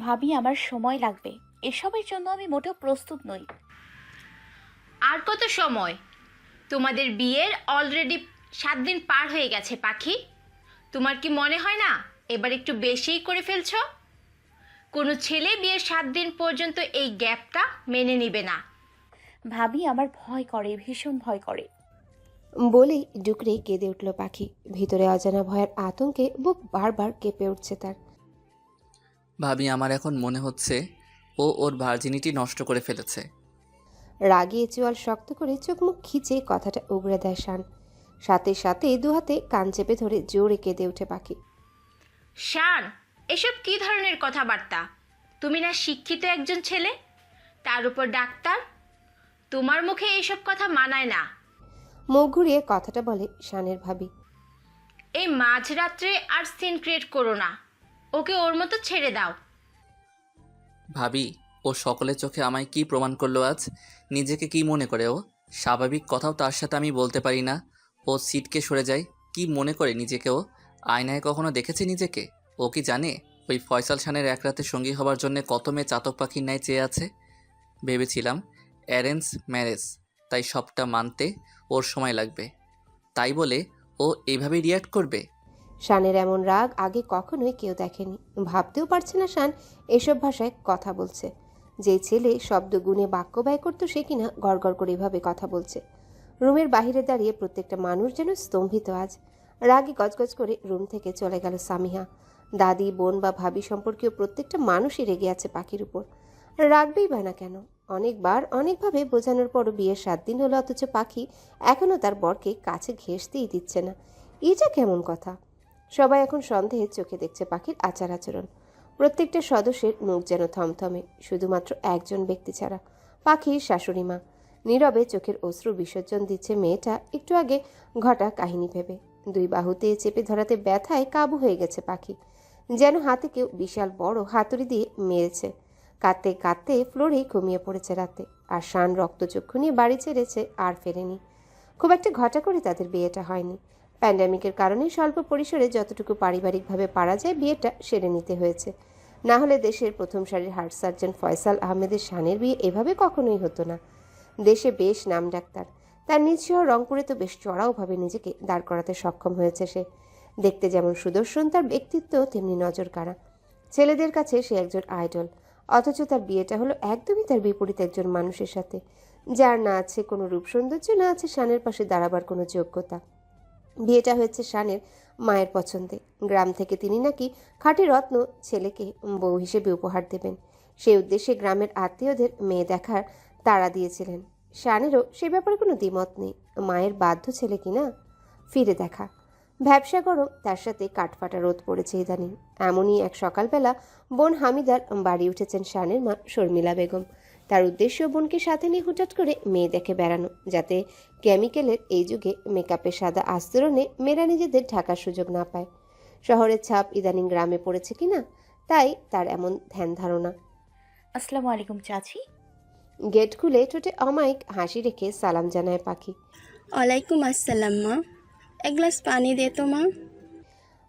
ভাবি, আমার সময় লাগবে। এসবের জন্য আমি মোটেও প্রস্তুত নই। আর কত সময়? তোমাদের বিয়ের অলরেডি 7 দিন পার হয়ে গেছে পাখি। তোমার কি মনে হয় না এবার একটু বেশিই করে ফেলছো? কোনো ছেলে বিয়ের 7 দিন পর্যন্ত এই গ্যাপটা মেনে নিবে না। ভাবি, আমার ভয় করে, ভীষণ ভয় করে। বলেই ডুকরে কেঁদে উঠল পাখি। ভিতরে অজানা ভয়ের আতঙ্কে বুক বারবার কেঁপে উঠছে তার। ভাবি, আমার এখন মনে হচ্ছে ও ওর ভার্জিনিটি নষ্ট করে ফেলেছে। রাগিয়ে চোয়াল শক্ত করে চোখ মুখ খিচে কথাটা উগড়ে দেয় শান। সাথে সাথে দুহাতে কান চেপে ধরে জোরে কেঁদে ওঠে পাখি। শান, এসব কী ধরনের কথাবার্তা? তুমি না শিক্ষিত একজন ছেলে, তার উপর ডাক্তার। তোমার মুখে এইসব কথা মানায় না। মুখ ঘুরিয়ে কথাটা বলে শানের ভাবি। এই মাঝরাত্রে আর সিন ক্রিয়েট করো না। ওকে ওর মতো ছেড়ে দাও। ভাবি, ও সকলের চোখে আমায় কি প্রমাণ করলো আজ? নিজেকে কি মনে করে ও? স্বাভাবিক কথাও তার সাথে আমি বলতে পারি না। ও সিটকে সরে যায়। কি মনে করে নিজেকে ও? আয়নায় কখনো দেখেছে নিজেকে? ও কি জানে ওই ফয়সাল খানের এক রাতে সঙ্গী হবার জন্য কত মেয়ে চাতক পাখির ন্যায় চেয়ে আছে? ভেবেছিলাম অ্যারেঞ্জ ম্যারেজ, তাই সবটা মানতে ওর সময় লাগবে। তাই বলে ও এইভাবেই রিয়্যাক্ট করবে? শানের এমন রাগ আগে কখনোই কেউ দেখেনি। ভাবতেও পারছে না শান এসব ভাষায় কথা বলছে। যে ছেলে শব্দ গুণে বাক্য ব্যয় করতো সে কিনা গড়গড় করে এভাবে কথা বলছে। রুমের বাহিরে দাঁড়িয়ে প্রত্যেকটা মানুষ যেন স্তম্ভিত আজ। রাগে গজগজ করে রুম থেকে চলে গেল সামিহা। দাদি, বোন বা ভাবি সম্পর্কীয় প্রত্যেকটা মানুষই রেগে আছে পাখির উপর। রাগবেই বা না কেন? অনেকবার অনেকভাবে বোঝানোর পরও বিয়ের 7 দিন হলো, অথচ পাখি এখনও তার বরকে কাছে ঘেঁষতেই দিচ্ছে না। এটা কেমন কথা? সবাই এখন সন্দেহের চোখে দেখছে পাখির আচার আচরণ। প্রত্যেকটা সদস্যের মুখ যেন থমথমে, শুধুমাত্র একজন ব্যক্তি ছাড়া, পাখির শাশুড়ি মা। নীরবে চোখের অশ্রু বিসর্জন দিচ্ছে মেয়েটা একটু আগে ঘটা কাহিনী ভেবে। 2 বাহুতে চেপে ধরাতে ব্যথায় কাবু হয়ে গেছে পাখি, যেন হাতে কেউ বিশাল বড় হাতুড়ি দিয়ে মেরেছে। কাঁদতে কাঁদতে ফ্লোরেই ঘুমিয়ে পড়েছে রাতে। আর শান রক্তচক্ষু নিয়ে বাড়ি ছেড়েছে, আর ফেরেনি। খুব একটা ঘটা করে তাদের বিয়েটা হয়নি। প্যান্ডামিকের কারণে স্বল্প পরিসরে যতটুকু পারিবারিকভাবে পারা যায় বিয়েটা সেরে নিতে হয়েছে। না হলে দেশের প্রথম সারির হার্ট সার্জন ফয়সাল আহমেদের শানের বিয়ে এভাবে কখনোই হতো না। দেশে বেশ নাম ডাক্তার, তার নিজ শহর রংপুরে তো বেশ চড়াওভাবে নিজেকে দাঁড় করাতে সক্ষম হয়েছে সে। দেখতে যেমন সুদর্শন, তার ব্যক্তিত্ব তেমনি নজর কাড়া। ছেলেদের কাছে সে একজন আইডল, অথচ তার বিয়েটা হলো একদমই তার বিপরীত একজন মানুষের সাথে, যার না আছে কোনো রূপ সৌন্দর্য, না আছে শানের পাশে দাঁড়াবার কোনো যোগ্যতা। বিয়েটা হয়েছে শানের মায়ের পছন্দে। গ্রাম থেকে তিনি নাকি খাঁটি রত্ন ছেলেকে বউ হিসেবে উপহার দেবেন, সেই উদ্দেশ্যে গ্রামের আত্মীয়দের মেয়ে দেখার তাড়া দিয়েছিলেন। শানেরও সে ব্যাপারে কোনো দ্বিমত নেই। মায়ের বাধ্য ছেলে কিনা ফিরে দেখা। ভ্যাবসা গরম, তার সাথে কাঠফাটা রোদ পড়েছে ইদানিং। এমনই এক সকালবেলা বোন হামিদার বাড়ি উঠেছেন শানের মা শর্মিলা বেগম। তার উদ্দেশ্য বোনকে সাথে নিয়ে হুটহাট করে মেয়ে দেখে বেড়ানো, যাতে কেমিক্যালের এই যুগে মেকআপের সাদা আস্তরণে মেয়েরা নিজেদের ঢাকার সুযোগ না পায়। শহরের ছাপ ইদানিং গ্রামে পড়েছে কিনা, তাই তার এমন ধ্যান ধারণা। আসসালামু আলাইকুম চাচি। গেট খুলে ঠোঁটে অমায়িক হাসি রেখে সালাম জানায় পাখি। ওয়ালাইকুম আসসালাম মা, এক গ্লাস পানি দে তো মা।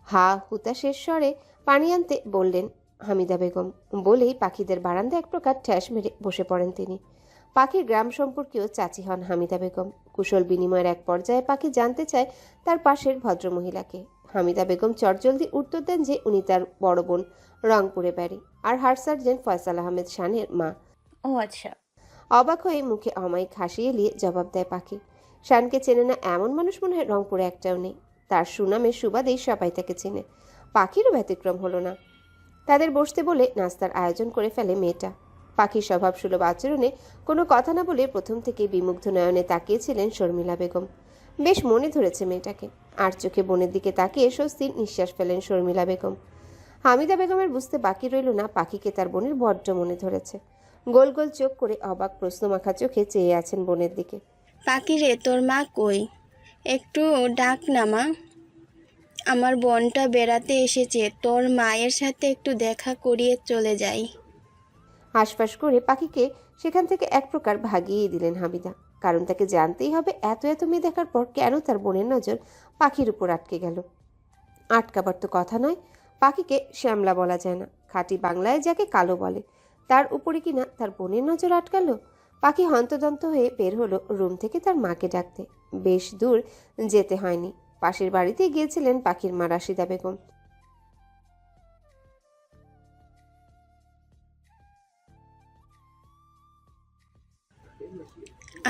হা হুতাশের স্বরে পানি আনতে বললেন হামিদা বেগম। বলেই পাখিদের বারান্দায় এক প্রকার ঠ্যাস মেরে বসে পড়েন তিনি। পাখির গ্রাম সম্পর্কেও চাচি হন হামিদা বেগম। কুশল বিনিময়ের এক পর্যায়ে পাখি জানতে চায় তার পাশের ভদ্রমহিলাকে। হামিদা বেগম চটজলদি উত্তর দেন যে উনি তার বড় বোন, রংপুরে বাড়ি, আর হার্ট সার্জন ফয়সাল আহমেদ শানের মা। ও আচ্ছা। অবাক হয়ে মুখে অমায়িক হাসি এলিয়ে জবাব দেয় পাখি। শানকে চেনে না এমন মানুষ মনে হয় রংপুরে একটাও নেই। তার সুনামের সুবাদেই সবাই তাকে চেনে। পাখিরও ব্যতিক্রম হলো না। তাদের বসতে বলে নাস্তার আয়োজন করে ফেলে মেয়েটা। পাখির স্বভাব সুলভ আচরণে কোনো কথা না বলে প্রথম থেকে বিমুগ্ধ নয়নে তাকিয়েছিলেন শর্মিলা বেগম। বেশ মনে ধরেছে মেয়েটাকে। আর চোখে বোনের দিকে তাকিয়ে স্বস্তির নিঃশ্বাস ফেলেন শর্মিলা বেগম। হামিদা বেগমের বুঝতে বাকি রইল না পাখিকে তার বোনের বড্ড মনে ধরেছে। গোল গোল চোখ করে অবাক প্রশ্নমাখা চোখে চেয়ে আছেন বোনের দিকে। পাখি রে, তোর মা কই? একটু ডাক না মা, আমার বোনটা বেড়াতে এসেছে, তোর মায়ের সাথে একটু দেখা করিয়ে চলে যাই। হাঁসফাঁস করে পাখিকে সেখান থেকে এক প্রকার ভাগিয়ে দিলেন হামিদা। কারণ তাকে জানতেই হবে এত এত মেয়ে দেখার পর কেন তার বোনের নজর পাখির উপর আটকে গেল। আটকাবার তো কথা নয়। পাখিকে শ্যামলা বলা যায় না, খাঁটি বাংলায় যাকে কালো বলে, তার উপরে কিনা তার বোনের নজর আটকালো। পাখি হন্তদন্ত হয়ে বের হলো রুম থেকে তার মাকে ডাকতে। বেশ দূর যেতে হয়নি, পাশের বাড়িতে গিয়েছিলেন পাখির মা রাশিদা বেগম।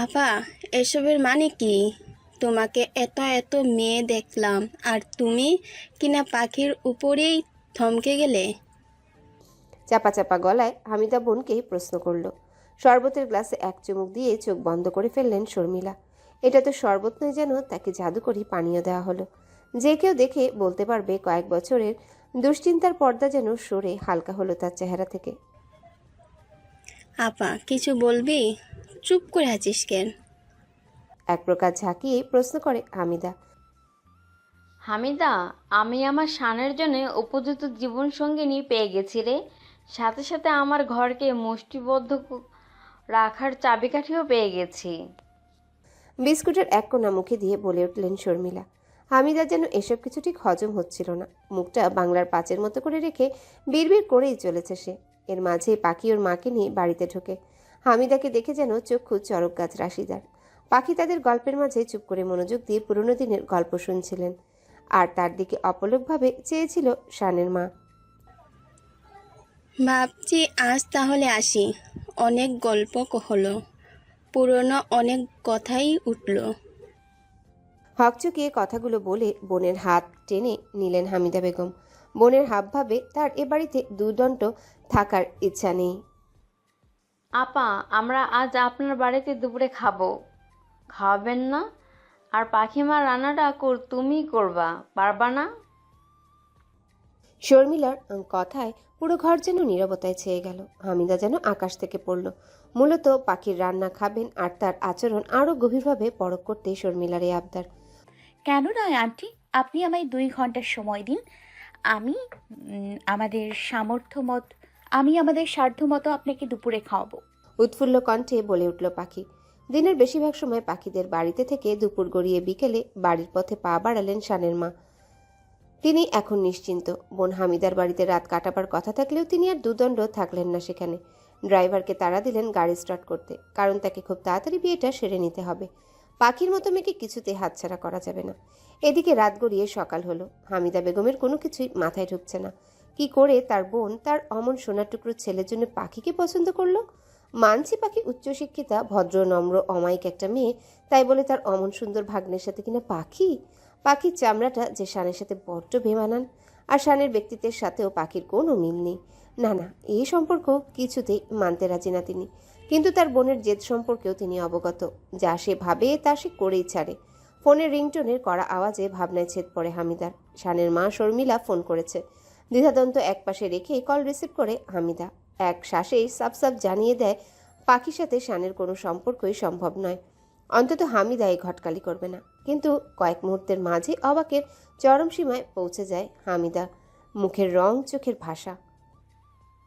আপা, এসবের মানে কি? তোমাকে এত এত মেয়ে দেখলাম, আর তুমি কিনা পাখির উপরেই থমকে গেলে। চাপা চাপা গলায় হামিদা বোনকে প্রশ্ন করলো। শরবতের গ্লাসে এক চুমুক দিয়ে চোখ বন্ধ করে ফেললেন শর্মিলা। এটা তো শরবত নয়, যেন তাকে জাদুকরি পানীয় দেওয়া হলো। যে কেউ দেখে বলতে পারবে কয়েক বছরের দুশ্চিন্তার পর্দা যেন সরে হালকা হলো তার চেহারা থেকে। আপা, কিছু বলবি? চুপ করে আছিস কেন? এক প্রকার ঝাঁকিয়ে প্রশ্ন করে হামিদা। হামিদা, আমি আমার শানের জন্য উপযুক্ত জীবনসঙ্গিনী পেয়ে গেছি রে। সাথে সাথে আমার ঘরকে মুষ্টিবদ্ধ রাখার চাবিকাঠিও পেয়ে গেছি। বিস্কুটের এক কোণা মুখে দিয়ে বলে উঠলেন শর্মিলা। হামিদা যেন এসব কিছু ঠিক হজম হচ্ছিল না। মুখটা বাংলার পাঁচের মতো করে রেখে বিড়বিড় করেই চলেছে সে। এর মাঝে পাখি ওর মাকে নিয়ে বাড়িতে ঢোকে। হামিদাকে দেখে যেন চক্ষু চড়ক গাছ রাশিদার। পাখি তাদের গল্পের মাঝে চুপ করে মনোযোগ দিয়ে পুরনো দিনের গল্প শুনছিলেন, আর তার দিকে অপলকভাবে চেয়েছিল শানের মা। ভাবছি আজ তাহলে আসি। অনেক গল্প হলো, পুরনো অনেক কথাই উঠলো। হকচকিয়ে কথাগুলো বলে বোনের হাত টেনে নিলেন হামিদা বেগম। বোনের হাবভাবে তার এ বাড়িতে দুদণ্ড থাকার ইচ্ছা নেই। আপা, আমরা আজ আপনার বাড়িতে দুপুরে খাবো, খাওয়াবেন না? আর পাখিমা রান্নাটা তুমিই করবা, পারবা না? শর্মিলার কথায় পুরো ঘর যেন নীরবতায় ছেয়ে গেল। হামিদা যেন আকাশ থেকে পড়ল। মূলত পাখির রান্না খাবেন, আর তার আচরণ আরও গভীরভাবে পরখ করতে শর্মিলার এই আবদার। কেন নয় আন্টি, আপনি আমায় 2 ঘন্টার সময় দিন। আমি আমাদের সাধ্য মতো আপনাকে দুপুরে খাওয়াবো। উৎফুল্ল কণ্ঠে বলে উঠল পাখি। দিনের বেশিরভাগ সময় পাখিদের বাড়িতে থেকে দুপুর গড়িয়ে বিকেলে বাড়ির পথে পা বাড়ালেন শানের মা। তিনি এখন নিশ্চিন্ত। বোন হামিদার বাড়িতে রাত কাটাবার কথা থাকলেও তিনি আর দুদণ্ড থাকলেন না সেখানে। ড্রাইভারকে তাড়া দিলেন গাড়ি স্টার্ট করতে, কারণ তাকে খুব তাড়াতাড়ি বিয়েটা সেরে নিতে হবে। পাখির মতো মেয়েকে কিছুতে হাতছাড়া করা যাবে না। এদিকে রাত গড়িয়ে সকাল হলো। হামিদা বেগমের কোনো কিছুই মাথায় ঢুকছে না। কি করে তার বোন তার অমন সোনার টুকরো ছেলের জন্য পাখিকে পছন্দ করলো? মানছি পাখি উচ্চশিক্ষিতা, ভদ্র, নম্র, অমায়িক একটা মেয়ে, তাই বলে তার অমন সুন্দর ভাগ্নের সাথে কিনা পাখির চামড়াটা যে শানের সাথে বড্ড বেমানান, আর শানের ব্যক্তিত্বের সাথেও পাখির কোনো মিল নেই। না না, এই সম্পর্ক কিছুতেই মানতে রাজি না তিনি। কিন্তু তার বোনের জেদ সম্পর্কেও তিনি অবগত। যা সে ভাবে তা সে করেই ছাড়ে। ফোনের রিংটোনের কড়া আওয়াজে ভাবনায় ছেদ পড়ে হামিদার। শানের মা শর্মিলা ফোন করেছে। দ্বিধাদ্বন্দ্ব একপাশে রেখে কল রিসিভ করে হামিদা এক শ্বাসেই সাফ জানিয়ে দেয় পাখির সাথে শানের কোনো সম্পর্কই সম্ভব নয়। অন্তত হামিদা এই ঘটকালি করবে না। কিন্তু কয়েক মুহূর্তের মাঝে অবাকের চরম সীমায় পৌঁছে যায় হামিদা। মুখের রং, চোখের ভাষা।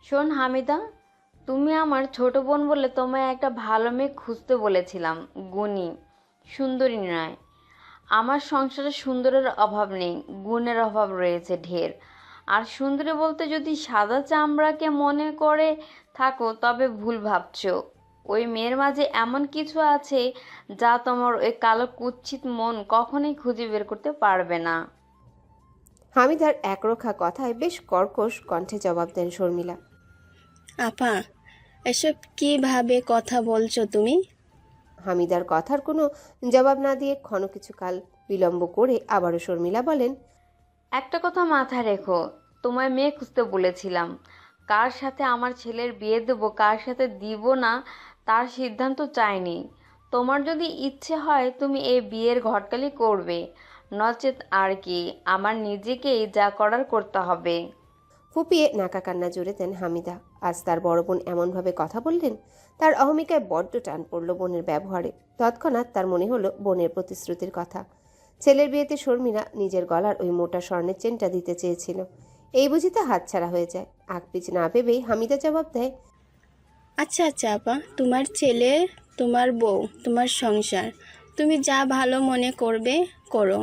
শোন হামিদা, তুমি আমার ছোট বোন বলে তোমায় একটা ভালো মেয়ে খুঁজতে বলেছিলাম, গুণী, সুন্দরী নয়। আমার সংসারে সুন্দরের অভাব নেই, গুণের অভাব রয়েছে ঢের। আর সুন্দরী বলতে যদি সাদা চামড়াকে মনে করে থাকো তবে ভুল ভাবছো। ওই মেয়ের মাঝে এমন কিছু আছে যা তোমার ওই কালো কুৎসিত মন কখনোই খুঁজে বের করতে পারবে না। হামিদার একরোখা কথায় বেশ কর্কশ কণ্ঠে জবাব দেন শর্মিলা। আপা, এসব কিভাবে কথা বলছো তুমি? হামিদার কথার কোনো জবাব না দিয়ে ক্ষণ কিছুকাল বিলম্ব করে আবারও শর্মিলা বলেন, একটা কথা মাথায় রেখো, তোমায় মেয়ে খুঁজতে বলেছিলাম। কার সাথে আমার ছেলের বিয়ে দেবো, কার সাথে দিব না তার সিদ্ধান্ত চাইনি। তোমার যদি ইচ্ছে হয় তুমি এই বিয়ের ঘটকালি করবে, নচেত আর কি, আমার নিজেকেই যা করার করতে হবে। ফুপিয়ে নাকা কান্না জুড়ে দেন হামিদা। আজ তার বড় বোন এমনভাবে কথা বললেন, তার অহমিকায় বড্ড টান পড়ল বোনের ব্যবহারে। তৎক্ষণাৎ তার মনে হলো বোনের প্রতিশ্রুতির কথা। ছেলের বিয়েতে শর্মিলা নিজের গলার ওই মোটা স্বর্ণের চেনটা দিতে চেয়েছিল। এই বুঝি তা হাতছাড়া হয়ে যায়। আকপিচ না ভেবেই হামিদা জবাব দেয়, আচ্ছা আচ্ছা আপা, তোমার ছেলে, তোমার বউ, তোমার সংসার, তুমি যা ভালো মনে করবে করো।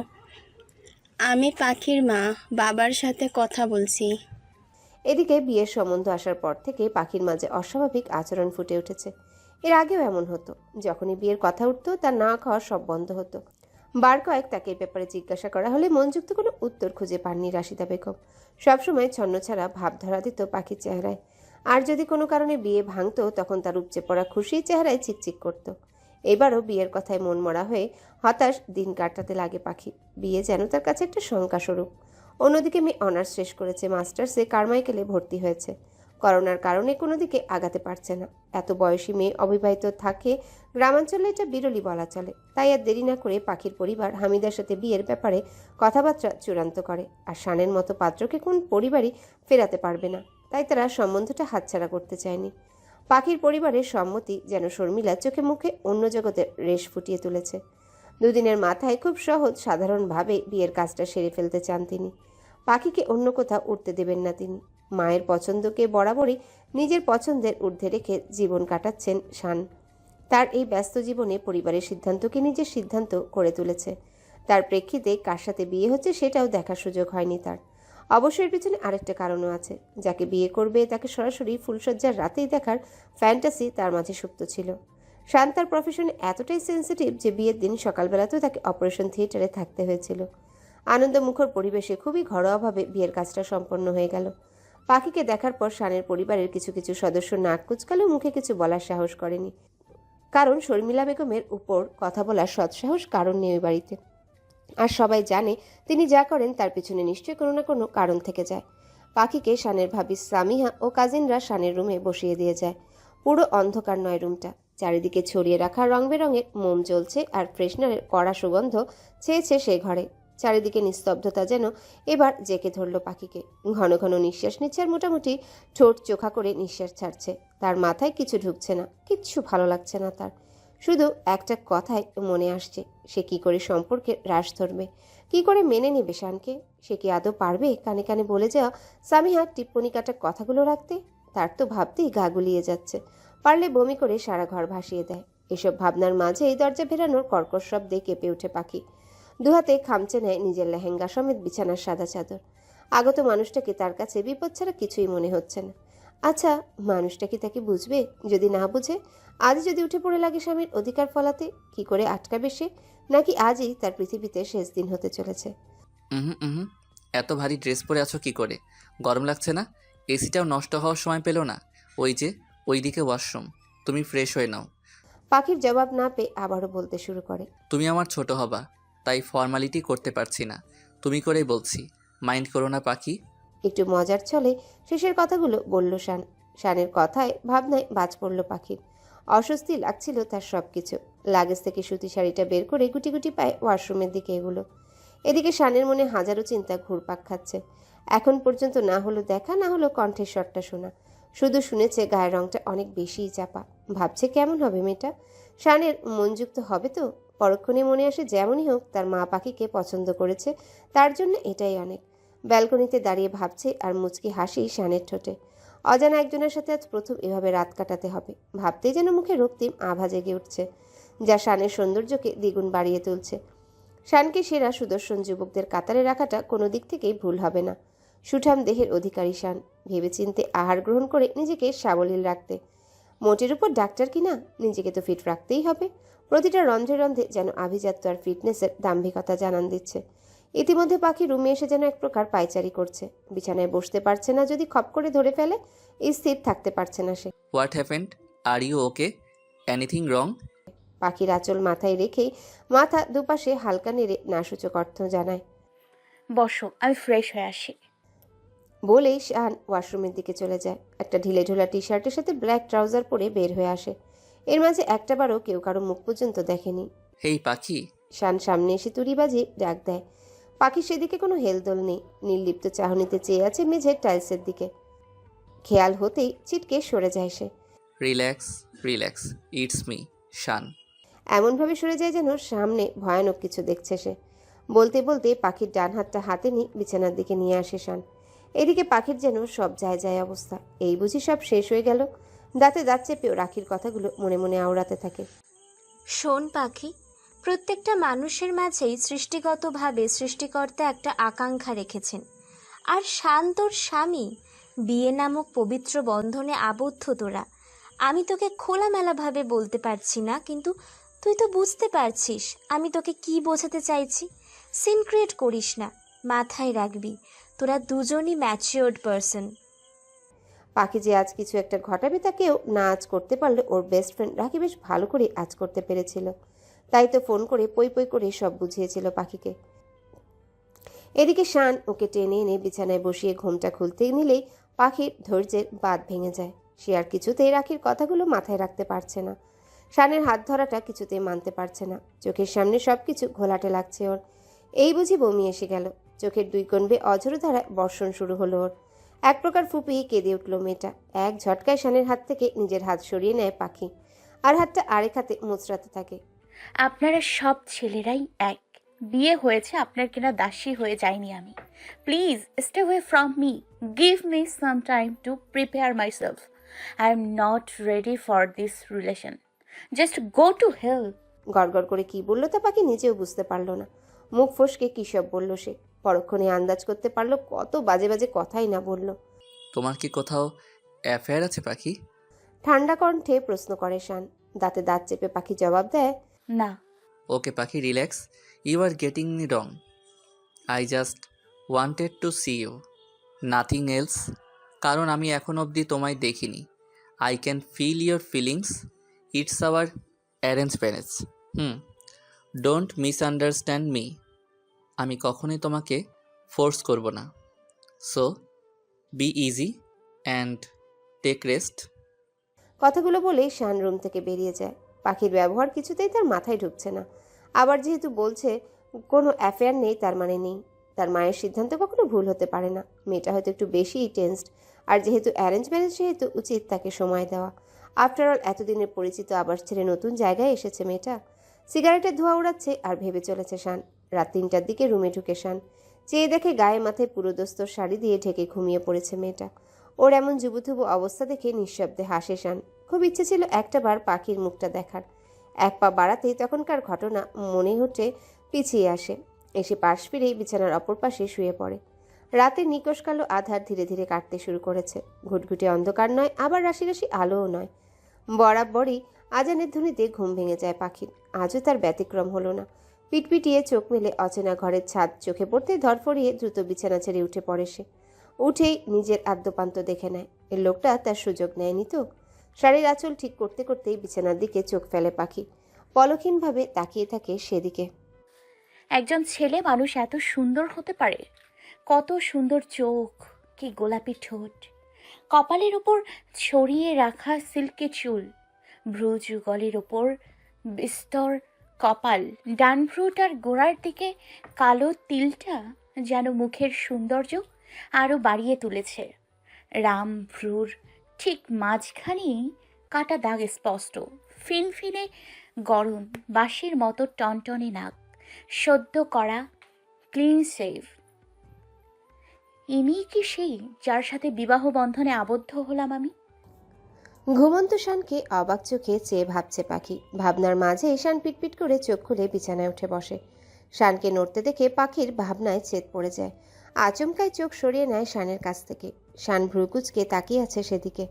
আমি পাখির মা, বাবার সাথে কথা বলছি। এদিকে বিয়ের সম্বন্ধ আসার পর থেকে পাখির মাঝে অস্বাভাবিক আচরণ ফুটে উঠেছে। এর আগেও এমন হতো, যখনই বিয়ের কথা উঠতো তার না খাওয়া সব বন্ধ হতো। বার কয়েক তাকে এ ব্যাপারে জিজ্ঞাসা করা হলে মনযুক্ত কোনো উত্তর খুঁজে পাননি রাশিদা বেগম। সবসময় ছন্নছাড়া ভাব ধরা দিত পাখির চেহারায়। আর যদি কোনো কারণে বিয়ে ভাঙতো তখন তার উপচে পড়া খুশির চেহারায় চিকচিক করত। এবারও বিয়ের কথায় মন মরা হয়ে হতাশ দিন কাটাতে লাগে পাখি। বিয়ে যেন তার কাছে একটা শঙ্কাস্বরূপ। অন্যদিকে মেয়ে অনার্স শেষ করেছে, মাস্টার্সে কারমাইকেলে ভর্তি হয়েছে। করোনার কারণে কোনো দিকে আগাতে পারছে না। এত বয়সী মেয়ে অবিবাহিত থাকে গ্রামাঞ্চলে এটা বিরলই বলা চলে। তাই আর দেরি না করে পাখির পরিবার হামিদার সাথে বিয়ের ব্যাপারে কথাবার্তা চূড়ান্ত করে। আর শানের মতো পাত্রকে কোন পরিবারই ফেরাতে পারবে না, তাই তারা সম্বন্ধটা হাতছাড়া করতে চায়নি। পাখির পরিবারের সম্মতি যেন শর্মিলা চোখে মুখে অন্য জগতের রেশ ফুটিয়ে তুলেছে। দুদিনের মাথায় খুব সহজ সাধারণভাবে বিয়ের কাজটা সেরে ফেলতে চান তিনি। পাখিকে অন্য কোথাও উঠতে দেবেন না তিনি। মায়ের পছন্দকে বরাবরই নিজের পছন্দের ঊর্ধ্বে রেখে জীবন কাটাচ্ছেন শান। তার এই ব্যস্ত জীবনে পরিবারের সিদ্ধান্তকে নিজের সিদ্ধান্ত করে তুলেছে। তার প্রেক্ষিতে কার সাথে বিয়ে হচ্ছে সেটাও দেখার সুযোগ হয়নি তার। অবশ্যই এর পিছনে আরেকটা কারণও আছে। যাকে বিয়ে করবে তাকে সরাসরি ফুলশয্যার রাতেই দেখার ফ্যান্টাসি তার মাঝে সুপ্ত ছিল। শান তার প্রফেশনে এতটাই সেন্সিটিভ যে বিয়ের দিন সকালবেলাতেও তাকে অপারেশন থিয়েটারে থাকতে হয়েছিল। আনন্দমুখর পরিবেশে খুবই ঘরোয়াভাবে বিয়ের কাজটা সম্পন্ন হয়ে গেল। পাখিকে দেখার পর শানের পরিবারের কিছু কিছু সদস্য নাক কুচকালেও মুখে কিছু বলার সাহস করেনি, কারণ শর্মিলা বেগমের উপর কথা বলার সৎসাহস কারণ নেই ওই বাড়িতে। আর সবাই জানে তিনি যা করেন তার পিছনে নিশ্চয়ই কোনো না কোনো কারণ থেকে যায়। পাখিকে শানের ভাবি সামিহা ও কাজিনরা শানের রুমে বসিয়ে দিয়ে যায়। পুরো অন্ধকার নয় রুমটা, চারিদিকে ছড়িয়ে রাখা রং বেরঙের মোম জ্বলছে আর ফ্রেশনারের কড়া সুগন্ধ ছেয়েছে সেই ঘরে। চারিদিকে নিস্তব্ধতা যেন এবার জেঁকে ধরল পাখিকে। ঘন ঘন নিঃশ্বাস নিচ্ছে আর মোটামুটি ঠোঁট চোখা করে নিঃশ্বাস ছাড়ছে। তার মাথায় কিছু ঢুকছে না, কিচ্ছু ভালো লাগছে না তার। শুধু একটা কথাই মনে আসছে, সে কি করে সম্পর্কে হ্রাস ধরবে, কি করে মেনে নেবে শানকে। সে কি আদৌ পারবে কানে কানে বলে যাওয়া সামিহার টিপ্পনি কাটা কথাগুলো রাখতে? তার তো ভাবতেই গা গুলিয়ে যাচ্ছে। পারলে বমি করে সারা ঘর ভাসিয়ে দেয়। এসব ভাবনার মাঝে এই দরজা ভেরানোর কর্কশ শব্দে কেঁপে ওঠে পাখি। দুহাতে খামচে নেয় নিজের লেহেঙ্গা সমেত বিছানার সাদা চাদর। আগত মানুষটাকে তার কাছে বিপদ ছাড়া কিছুই মনে হচ্ছে না। আচ্ছা, মানুষটা কি তাকে বুঝবে? যদি না বুঝে, আজ যদি উঠে পড়ে লাগে স্বামীর অধিকার ফলাতে, কি করে আটকাবে সে? নাকি আজই তার পৃথিবীতে শেষ দিন হতে চলেছে? হুম, এত ভারী ড্রেস পরে আছো কি করে? গরম লাগছে না? এসিটাও নষ্ট হওয়ার সময় পেলো না? ওই যে ওইদিকে ওয়াশরুম, তুমি ফ্রেশ হয়ে নাও। পাখির জবাব না পেয়ে আবারও বলতে শুরু করে। তুমি আমার ছোট হবা, তাই ফর্মালিটি করতে পারছি না, তুমি করেই বলছি, মাইন্ড করো না পাখি। একটু মজার ছলে শেষের কথাগুলো বলল শান। শানের কথায় ভাবনায় বাজ পড়ল পাখির। অস্বস্তি লাগছিল তার সবকিছু। লাগেজ থেকে সুতি শাড়িটা বের করে গুটি গুটি পায়ে ওয়াশরুমের দিকে এগুলো। এদিকে শানের মনে হাজারো চিন্তা ঘুরপাক খাচ্ছে। এখন পর্যন্ত না হলো দেখা, না হলো কণ্ঠের স্বরটা শোনা, শুধু শুনেছে গায়ের রংটা অনেক বেশিই চাপা। ভাবছে কেমন হবে মেয়েটা, শানের মনযুক্ত হবে তো? পরক্ষণে মনে আসে যেমনই হোক তার মা পাখিকে পছন্দ করেছে, তার জন্য এটাই অনেক। ব্যালকনিতে দাঁড়িয়ে ভাবছে আর মুচকি হাসি শানের ঠোঁটে। অজানা একজনের সাথে আজ প্রথম এভাবে রাত কাটাতে হবে। ভাবতেই যেন মুখে রক্তিম আভা জেগে উঠছে, যা শানের সৌন্দর্যকে দ্বিগুণ বাড়িয়ে তুলছে। শানকে সেরা সুদর্শন যুবকদের কাতারে রাখাটা কোনো দিক থেকেই ভুল হবে না। সুঠাম দেহের অধিকারী শান, ভেবেচিন্তে আহার গ্রহণ করে নিজেকে সাবলীল রাখতে। মোটের উপর ডাক্তার কিনা, নিজেকে তো ফিট রাখতেই হবে। প্রতিটা রন্ধ্রে রন্ধ্রে যেন আভিজাত্য আর ফিটনেসের দাম্ভিকতা জানান দিচ্ছে। ইতিমধ্যে পাখি রুমে এসে যেন এক প্রকার পায়চারি করছে। বিছানায় বসতে পারছে না, যদি খপ করে ধরে ফেলে স্থির থাকতে পারছে না সে। What happened? Are you okay? Anything wrong? পাখির আঁচল মাথায় রেখেই মাথা দুপাশে হালকা নেড়ে নাসূচক অর্থ জানায়। বসো, আমি ফ্রেশ হয়ে আসি। বলেই শান ওয়াশরুমের দিকে চলে যায়। একটা ঢিলে ঢোলা টি শার্টের সাথে ব্ল্যাক ট্রাউজার পরে বের হয়ে আসে। এর মাঝে একটাবারও কেউ কারো মুখ পর্যন্ত দেখেনি। হেই পাখি। শান সামনে এসে তুড়ি বাজিয়ে ডাক দেয়। পাখি সেদিকে কোনো হেলদোল নেই, নির্লিপ্ত চাহনিতে চেয়ে আছে মেঝের টাইলসের দিকে। খেয়াল হতেই ছিটকে সরে যায় সে। রিল্যাক্স রিল্যাক্স, ইটস মি শান। এমনভাবে সরে যায় যেন সামনে ভয়ানক কিছু দেখছে সে। বলতে বলতে পাখির ডান হাতটা হাতে নিয়ে বিছানার দিকে নিয়ে আসে শান। এদিকে পাখির যেন সব যায় যায় অবস্থা। এই বুঝি সব শেষ হয়ে গেল? দাঁতে দাঁত চেপেও রাখির কথাগুলো মনে মনে আওড়াতে থাকে। শোন পাখি, প্রত্যেকটা মানুষের মাঝেই সৃষ্টিগতভাবে সৃষ্টিকর্তা একটা আকাঙ্ক্ষা রেখেছেন। আর শান তোর স্বামী, বিয়ে নামক পবিত্র বন্ধনে আবদ্ধ তোরা। আমি তোকে খোলামেলাভাবে বলতে পারছি না, কিন্তু তুই তো বুঝতে পারছিস আমি তোকে কি বোঝাতে চাইছি। সিন ক্রিয়েট করিস না, মাথায় রাখবি তোরা দুজনই ম্যাচিওর্ড পারসন। পাখি যে আজ কিছু একটা ঘটাবে তা কেউ না আজ করতে পারলে ওর বেস্ট ফ্রেন্ড রাখি বেশ ভালো করে আজ করতে পেরেছিল। তাই তো ফোন করে পই পই করে সব বুঝিয়েছিল পাখিকে। এদিকে শান ওকে টেনে এনে বিছানায় বসিয়ে ঘুমটা খুলতে নিলেই পাখির ধৈর্যের বাঁধ ভেঙে যায়। সে আর কিছুতেই রাখির কথাগুলো মাথায় রাখতে পারছে না। শানের হাত ধরাটা কিছুতেই মানতে পারছে না। চোখের সামনে সবকিছু ঘোলাটে লাগছে ওর। এই বুঝি বমি এসে গেল। চোখের দুই কোণ বেয়ে অঝোর ধারায় বর্ষণ শুরু হলো ওর। এক প্রকার ফুপিয়ে কেঁদে উঠল মেয়েটা। এক ঝটকায় শানের হাত থেকে নিজের হাত সরিয়ে নেয় পাখি, আর হাতটা আরেক হাতে মুচড়াতে থাকে। আপনারা সব ছেলেরাই এক। বিয়ে হয়েছে, আপনার কেনা দাসী হয়ে যায়নি আমি। Please stay away from me. Give me some time to prepare myself. I am not ready for this relation. Just go to hell. গড়গড় করে কি বললো তা পাখি নিজেও বুঝতে পারলো না। মুখ ফসকে কী সব বলল সে। পরক্ষণে আন্দাজ করতে পারলো কত বাজে বাজে কথাই না বলল। তোমার কি কোথাও অ্যাফেয়ার আছে পাখি? ঠান্ডা কণ্ঠে প্রশ্ন করে শান। দাঁতে দাঁত চেপে পাখি জবাব দেয়, না। ওকে পাখি, relax. You are getting me wrong. I just wanted to see you, nothing else. কারণ আমি এখন অবধি তোমায় দেখিনি। I can feel your feelings. It's our arrange marriage. Don't misunderstand me. আমি কখনোই তোমাকে ফোর্স করব না। So be easy and take rest. কথাগুলো বলেই শান রুম থেকে বেরিয়ে যায়। পাখির ব্যবহার কিছুতেই তার মাথায় ঢুকছে না। আবার যেহেতু বলছে কোনো অ্যাফেয়ার নেই, তার মানে নেই। তার মায়ের সিদ্ধান্ত কখনো ভুল হতে পারে না। মেয়েটা হয়তো একটু বেশিই টেন্সড। আর যেহেতু অ্যারেঞ্জ ম্যারেজ, সেহেতু উচিত তাকে সময় দেওয়া। আফটার অল এতদিনের পরিচিত আবার ছেড়ে নতুন জায়গায় এসেছে মেয়েটা। সিগারেটের ধোঁয়া উড়াচ্ছে আর ভেবে চলেছে শান। রাত 3টার দিকে রুমে ঢুকে শান চেয়ে দেখে গায়ে মাথায় পুরো দস্তর শাড়ি দিয়ে ঢেকে ঘুমিয়ে পড়েছে মেয়েটা। ওর এমন যুবথুবু অবস্থা দেখে নিঃশব্দে হাসে শান। খুব ইচ্ছে ছিল একটাবার পাখির মুখটা দেখার। এক পা বাড়াতেই তখনকার ঘটনা মনে হতে পিছিয়ে আসে। এসে পাশ ফিরেই বিছানার অপর পাশে শুয়ে পড়ে। রাতে নিকশ কালো আধার ধীরে ধীরে কাটতে শুরু করেছে। ঘুটঘুটে অন্ধকার নয়, আবার রাশি রাশি আলোও নয়। বরাবরই আজানের ধ্বনিতে ঘুম ভেঙে যায় পাখির। আজও তার ব্যতিক্রম হলো না। পিটপিটিয়ে চোখ মেলে অচেনা ঘরের ছাদ চোখে পড়তে ধরফড়িয়ে দ্রুত বিছানা ছেড়ে উঠে পড়ে সে। উঠেই নিজের আদ্যপান্ত দেখে নেয়। এই লোকটা তার সুযোগ নেয়নি তো। শাড়ির আঁচল ঠিক করতে করতেই বিছানার দিকে চোখ ফেলে পাখি। পলকহীনভাবে তাকিয়ে থাকে সেদিকে। একজন ছেলে মানুষ এত সুন্দর হতে পারে? কত সুন্দর চোখ, কি গোলাপি ঠোঁট, কপালের ওপর ছড়িয়ে রাখা সিল্কি চুল, ভ্রু যুগলের ওপর বিস্তর কপাল, ডান ভ্রুটার গোড়ার দিকে কালো তিলটা যেন মুখের সৌন্দর্য আরও বাড়িয়ে তুলেছে। রাম ভ্রুর ঠিক মাঝখানেই কাটা দাগ স্পষ্ট, ফিনফিনে গরম বাঁশির মতো টনটনে নাক, সদ্য করা ক্লিন শেভ। ইনি কি সেই যার সাথে বিবাহ বন্ধনে আবদ্ধ হলাম আমি? ঘুমন্ত শানকে অবাক চোখে চেয়ে ভাবছে পাখি। ভাবনার মাঝে শান পিটপিট করে চোখ খুলে বিছানায় উঠে বসে। শানকে নড়তে দেখে পাখির ভাবনায় ছেদ পড়ে যায়। আচমকায় চোখ সরিয়ে নেয় শানের কাছ থেকে। শান ভ্রুকুচকে তাকিয়ে আছে সেদিকে।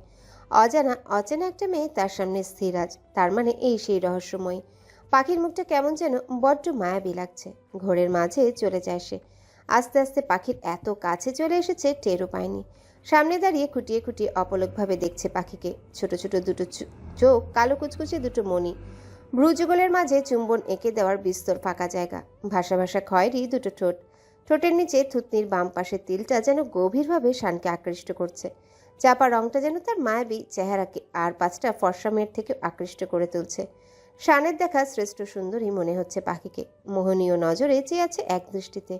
অচেনা একটা মেয়ে তার সামনে স্থির আজ। তার মানে এই সেই রহস্যময়ী। পাখির মুখটা কেমন যেন বড্ড মায়াবী লাগছে। ঘোরের মাঝে চলে যায় সে। আস্তে আস্তে পাখির এত কাছে চলে এসেছে টেরও পায়নি। সামনে দাঁড়িয়ে খুঁটিয়ে খুঁটিয়ে অপলকভাবে দেখছে পাখিকে। ছোট ছোট দুটো চোখ, কালো কুচকুচে দুটো মণি, ভ্রুযুগলের মাঝে চুম্বন এঁকে দেওয়ার বিস্তর ফাঁকা জায়গা, ভাসা ভাসা খয়েরি দুটো ঠোঁট। ঠোঁটের নিচে থুতনির বাম পাশের তিলটা যেন গভীরভাবে শানকে আকৃষ্ট করছে। চাপা রংটা যেন তার মায়াবী চেহারাকে আর 5টা ফর্সা মেয়ের থেকে আকৃষ্ট করে তুলছে। শানের দেখা শ্রেষ্ঠ সুন্দরী মনে হচ্ছে পাখিকে। মোহনীয় নজরে চেয়ে আছে এক দৃষ্টিতে।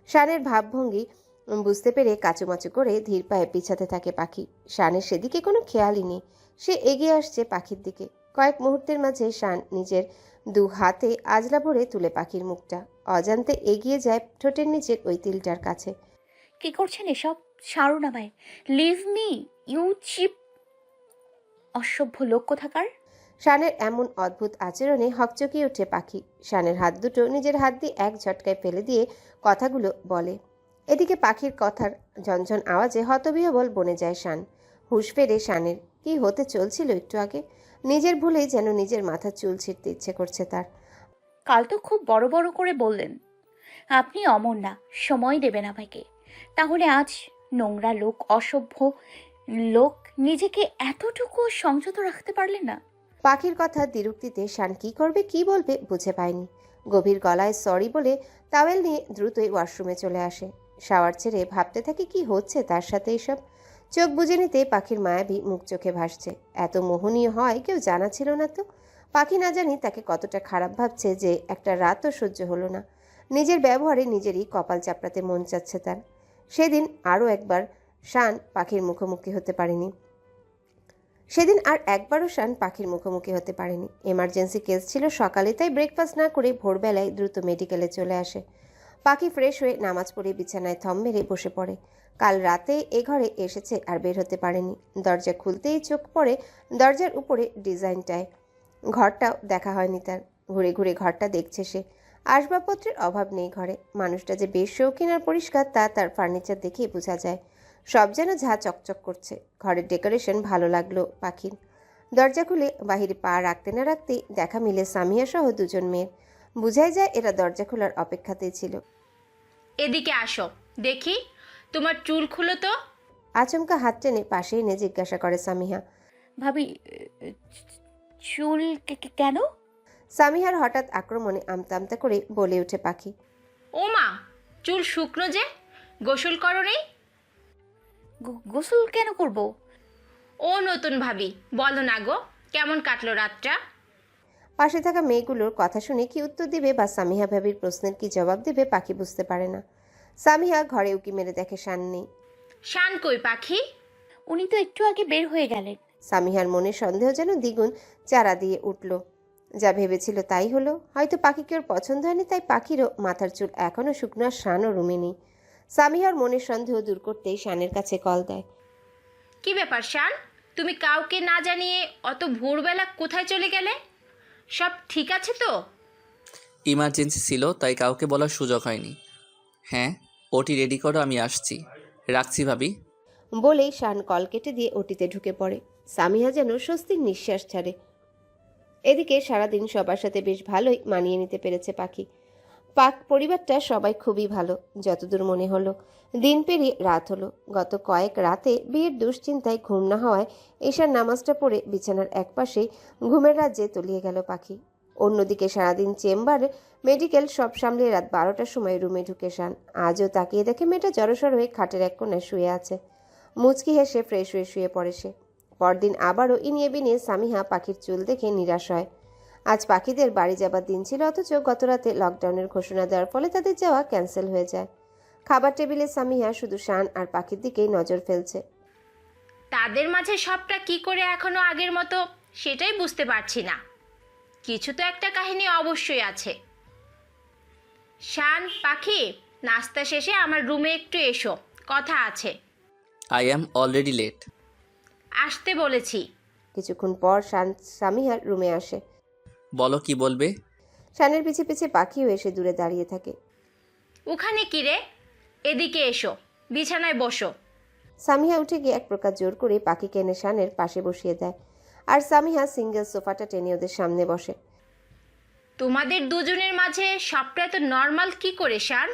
শানের ভাবভঙ্গি বুঝতে পেরে কাচুমাচু করে ধীর পায়ে পিছাতে থাকে পাখি। শানের সেদিকে কোনো খেয়ালই নেই। সে এগিয়ে আসছে পাখির দিকে। কয়েক মুহূর্তের মাঝে শান নিজের 2 হাতে আজলা ভরে তুলে পাখির মুখটা। অজান্তে এগিয়ে যায় ঠোঁটের নিচের ওই তিলটার কাছে। কি করছেন এসব? ছাড়ুন আমায়। লিভ মি, ইউ চিপ অসভ্য লোক কোথাকার। শানের এমন অদ্ভুত আচরণে হকচকিয়ে ওঠে পাখি। শানের হাত দুটো নিজের হাত দিয়ে এক ঝটকায় ফেলে দিয়ে কথাগুলো বলে। এদিকে পাখির কথার ঝনঝন আওয়াজে হতবিহ্বল বনে যায় শান। হুঁশ ফেরে শানের। কি হতে চলছিল একটু আগে? নিজের ভুলেই যেন নিজের মাথার চুল ছিঁড়তে ইচ্ছে করছে তার। কাল তো খুব বড় বড় করে বললেন আপনি অমর না, সময় দেবেন আমাকে। তাহলে আজ নোংরা লোক, অসভ্য লোক নিজেকে এতটুকু সংযত রাখতে পারলেন না? পাখির কথা দ্বিরুক্তিতে শান কি করবে কি বলবে বুঝে পায়নি। গভীর গলায় সরি বলে টাওয়েল নিয়ে দ্রুতই ওয়াশরুমে চলে আসে। শাওয়ার ছেড়ে ভাবতে থাকে কি হচ্ছে তার সাথে এসব। চোখ বুজে নিতে পাখির মায়াবী মুখ চোখে ভাসছে। এত মোহনীয় হয় কেউ জানা ছিল না তো। পাখি না জানি তাকে কতটা খারাপ ভাবছে যে একটা রাতও সহ্য হলো না। নিজের ব্যবহারে নিজেরই কপাল চাপড়াতে মন চাচ্ছে তার। সেদিন আরও একবার শান পাখির মুখোমুখি হতে পারেনি। সেদিন আর একবারও শান পাখির মুখোমুখি হতে পারেনি। এমার্জেন্সি কেস ছিল সকালে, তাই ব্রেকফাস্ট না করে ভোরবেলায় দ্রুত মেডিকেলে চলে আসে। পাখি ফ্রেশ হয়ে নামাজ পড়ে বিছানায় থম মেরে বসে পড়ে। কাল রাতে এ ঘরে এসেছে আর বের হতে পারেনি। দরজা খুলতেই চোখ পড়ে দরজার উপরে ডিজাইনটায়। ঘরটাও দেখা হয়নি তার। ঘুরে ঘুরে ঘরটা দেখছে সে। আসবাবপত্রের অভাব নেই ঘরে। মানুষটা যে বেশ শৌখিন আর পরিষ্কার তা তার ফার্নিচার দেখেই বোঝা যায়। সব যেন ঝা চকচক করছে। ঘরের ডেকোরেশন ভালো লাগলো পাখির। দরজা খুলে বাহিরে পা রাখতে না রাখতেই দেখা মিলে সামিয়া সহ দুজন মেয়ের। বুঝাই যায় এরা দরজা খোলার অপেক্ষাতেই ছিল। এদিকে আসো দেখি, তোমার চুল খুলো তো। আচমকা হাত টেনে পাশে এনে জিজ্ঞাসা করে সামিহা। ভাবি, চুল কেন? সামিহার হঠাৎ আক্রমণে আমতা আমতা করে বলে ওঠে পাখি। ও মা, চুল শুকনো যে, গোসল করো নেই? গোসল কেন করব? ও নতুন ভাবি, বলো না গো, কেমন কাটলো রাতটা? পাশে থাকা মেয়েগুলোর কথা শুনে কি উত্তর দেবে বা সামিহা ভাবির প্রশ্নের কি জবাব দেবে পাখি বুঝতে পারে না। সামিহা ঘরে উকি মেরে দেখে শান নেই। শান কই পাখি? উনি তো একটু আগে বের হয়ে গেলেন। সামিহার মনে সন্দেহ যেন দ্বিগুণ চারা দিয়ে উঠল। যা ভেবেছিল তাই হলো। হয়তো পাখিকে ওর পছন্দ হয়নি, তাই পাখিরও মাথার চুল এখনও শুকনো আর শানও রুমে নেই। সামিহার মনের সন্দেহ দূর করতেই শানের কাছে কল দেয়। কি ব্যাপার শান, তুমি কাউকে না জানিয়ে অত ভোরবেলা কোথায় চলে গেলে? সব ঠিক আছে তো? ইমার্জেন্সি ছিল তাই কাউকে বলার সুযোগ হয়নি। হ্যাঁ, ওটি রেডি করো, আমি আসছি। রাখছি ভাবি। বলেই শান কল কেটে দিয়ে ওটিতে ঢুকে পড়ে। সামিহা যেন স্বস্তির নিঃশ্বাস ছাড়ে। এদিকে সারাদিন সবার সাথে বেশ ভালোই মানিয়ে নিতে পেরেছে পাখি। পরিবারটা সবাই খুবই ভালো যতদূর মনে হলো। দিন পেরিয়ে রাত হলো। গত কয়েক রাতে বিয়ের দুশ্চিন্তায় ঘুম না হওয়ায় ঈশার নামাজটা পড়ে বিছানার একপাশেই ঘুমের রাজ্যে তলিয়ে গেল পাখি। অন্যদিকে সারাদিন চেম্বার, মেডিকেল সব সামলে রাত 12টার সময় রুমে ঢুকে শান। আজও তাকিয়ে দেখে মেয়েটা জড়সড় হয়ে খাটের এক কোণায় শুয়ে আছে। মুচকি হেসে ফ্রেশ হয়ে শুয়ে পড়ে সে। পরদিন আবারও ইনিয়ে বিনিয়ে সামিহা পাখির চুল দেখে নিরাশ হয়। আজ পাখিদের বাড়ি যাবার দিন ছিল, অথচ গতরাতে লকডাউনের ঘোষণা দেওয়ার ফলে তাদের যাওয়া ক্যান্সেল হয়ে যায়। খাবার টেবিলে সামিহা শুধু শান আর পাখির দিকেই নজর ফেলছে। তাদের মাঝে সবটা কি করে এখনো আগের মতো সেটাই বুঝতে পারছি না। কিছু তো একটা কাহিনী অবশ্যই আছে। শান, পাখি, নাস্তা শেষে আমার রুমে একটু এসো, কথা আছে। I am already late. আসতে বলেছি। কিছুক্ষণ পর শান সামিহার রুমে আসে। বলো কি বলবে? শানের পিছে পিছে পাখিও এসে দূরে দাঁড়িয়ে থাকে। ওখানে কি রে, এদিকে এসো, বিছানায় বসো। সামিহা উঠে গিয়ে এক প্রকার জোর করে পাখিকে এনে শানের পাশে বসিয়ে দেয়, আর সামিহা সিঙ্গেল সোফাটা টেনে ওদের সামনে বসে। তোমাদের দুজনের মাঝে সবটা এত নর্মাল কি করে শান?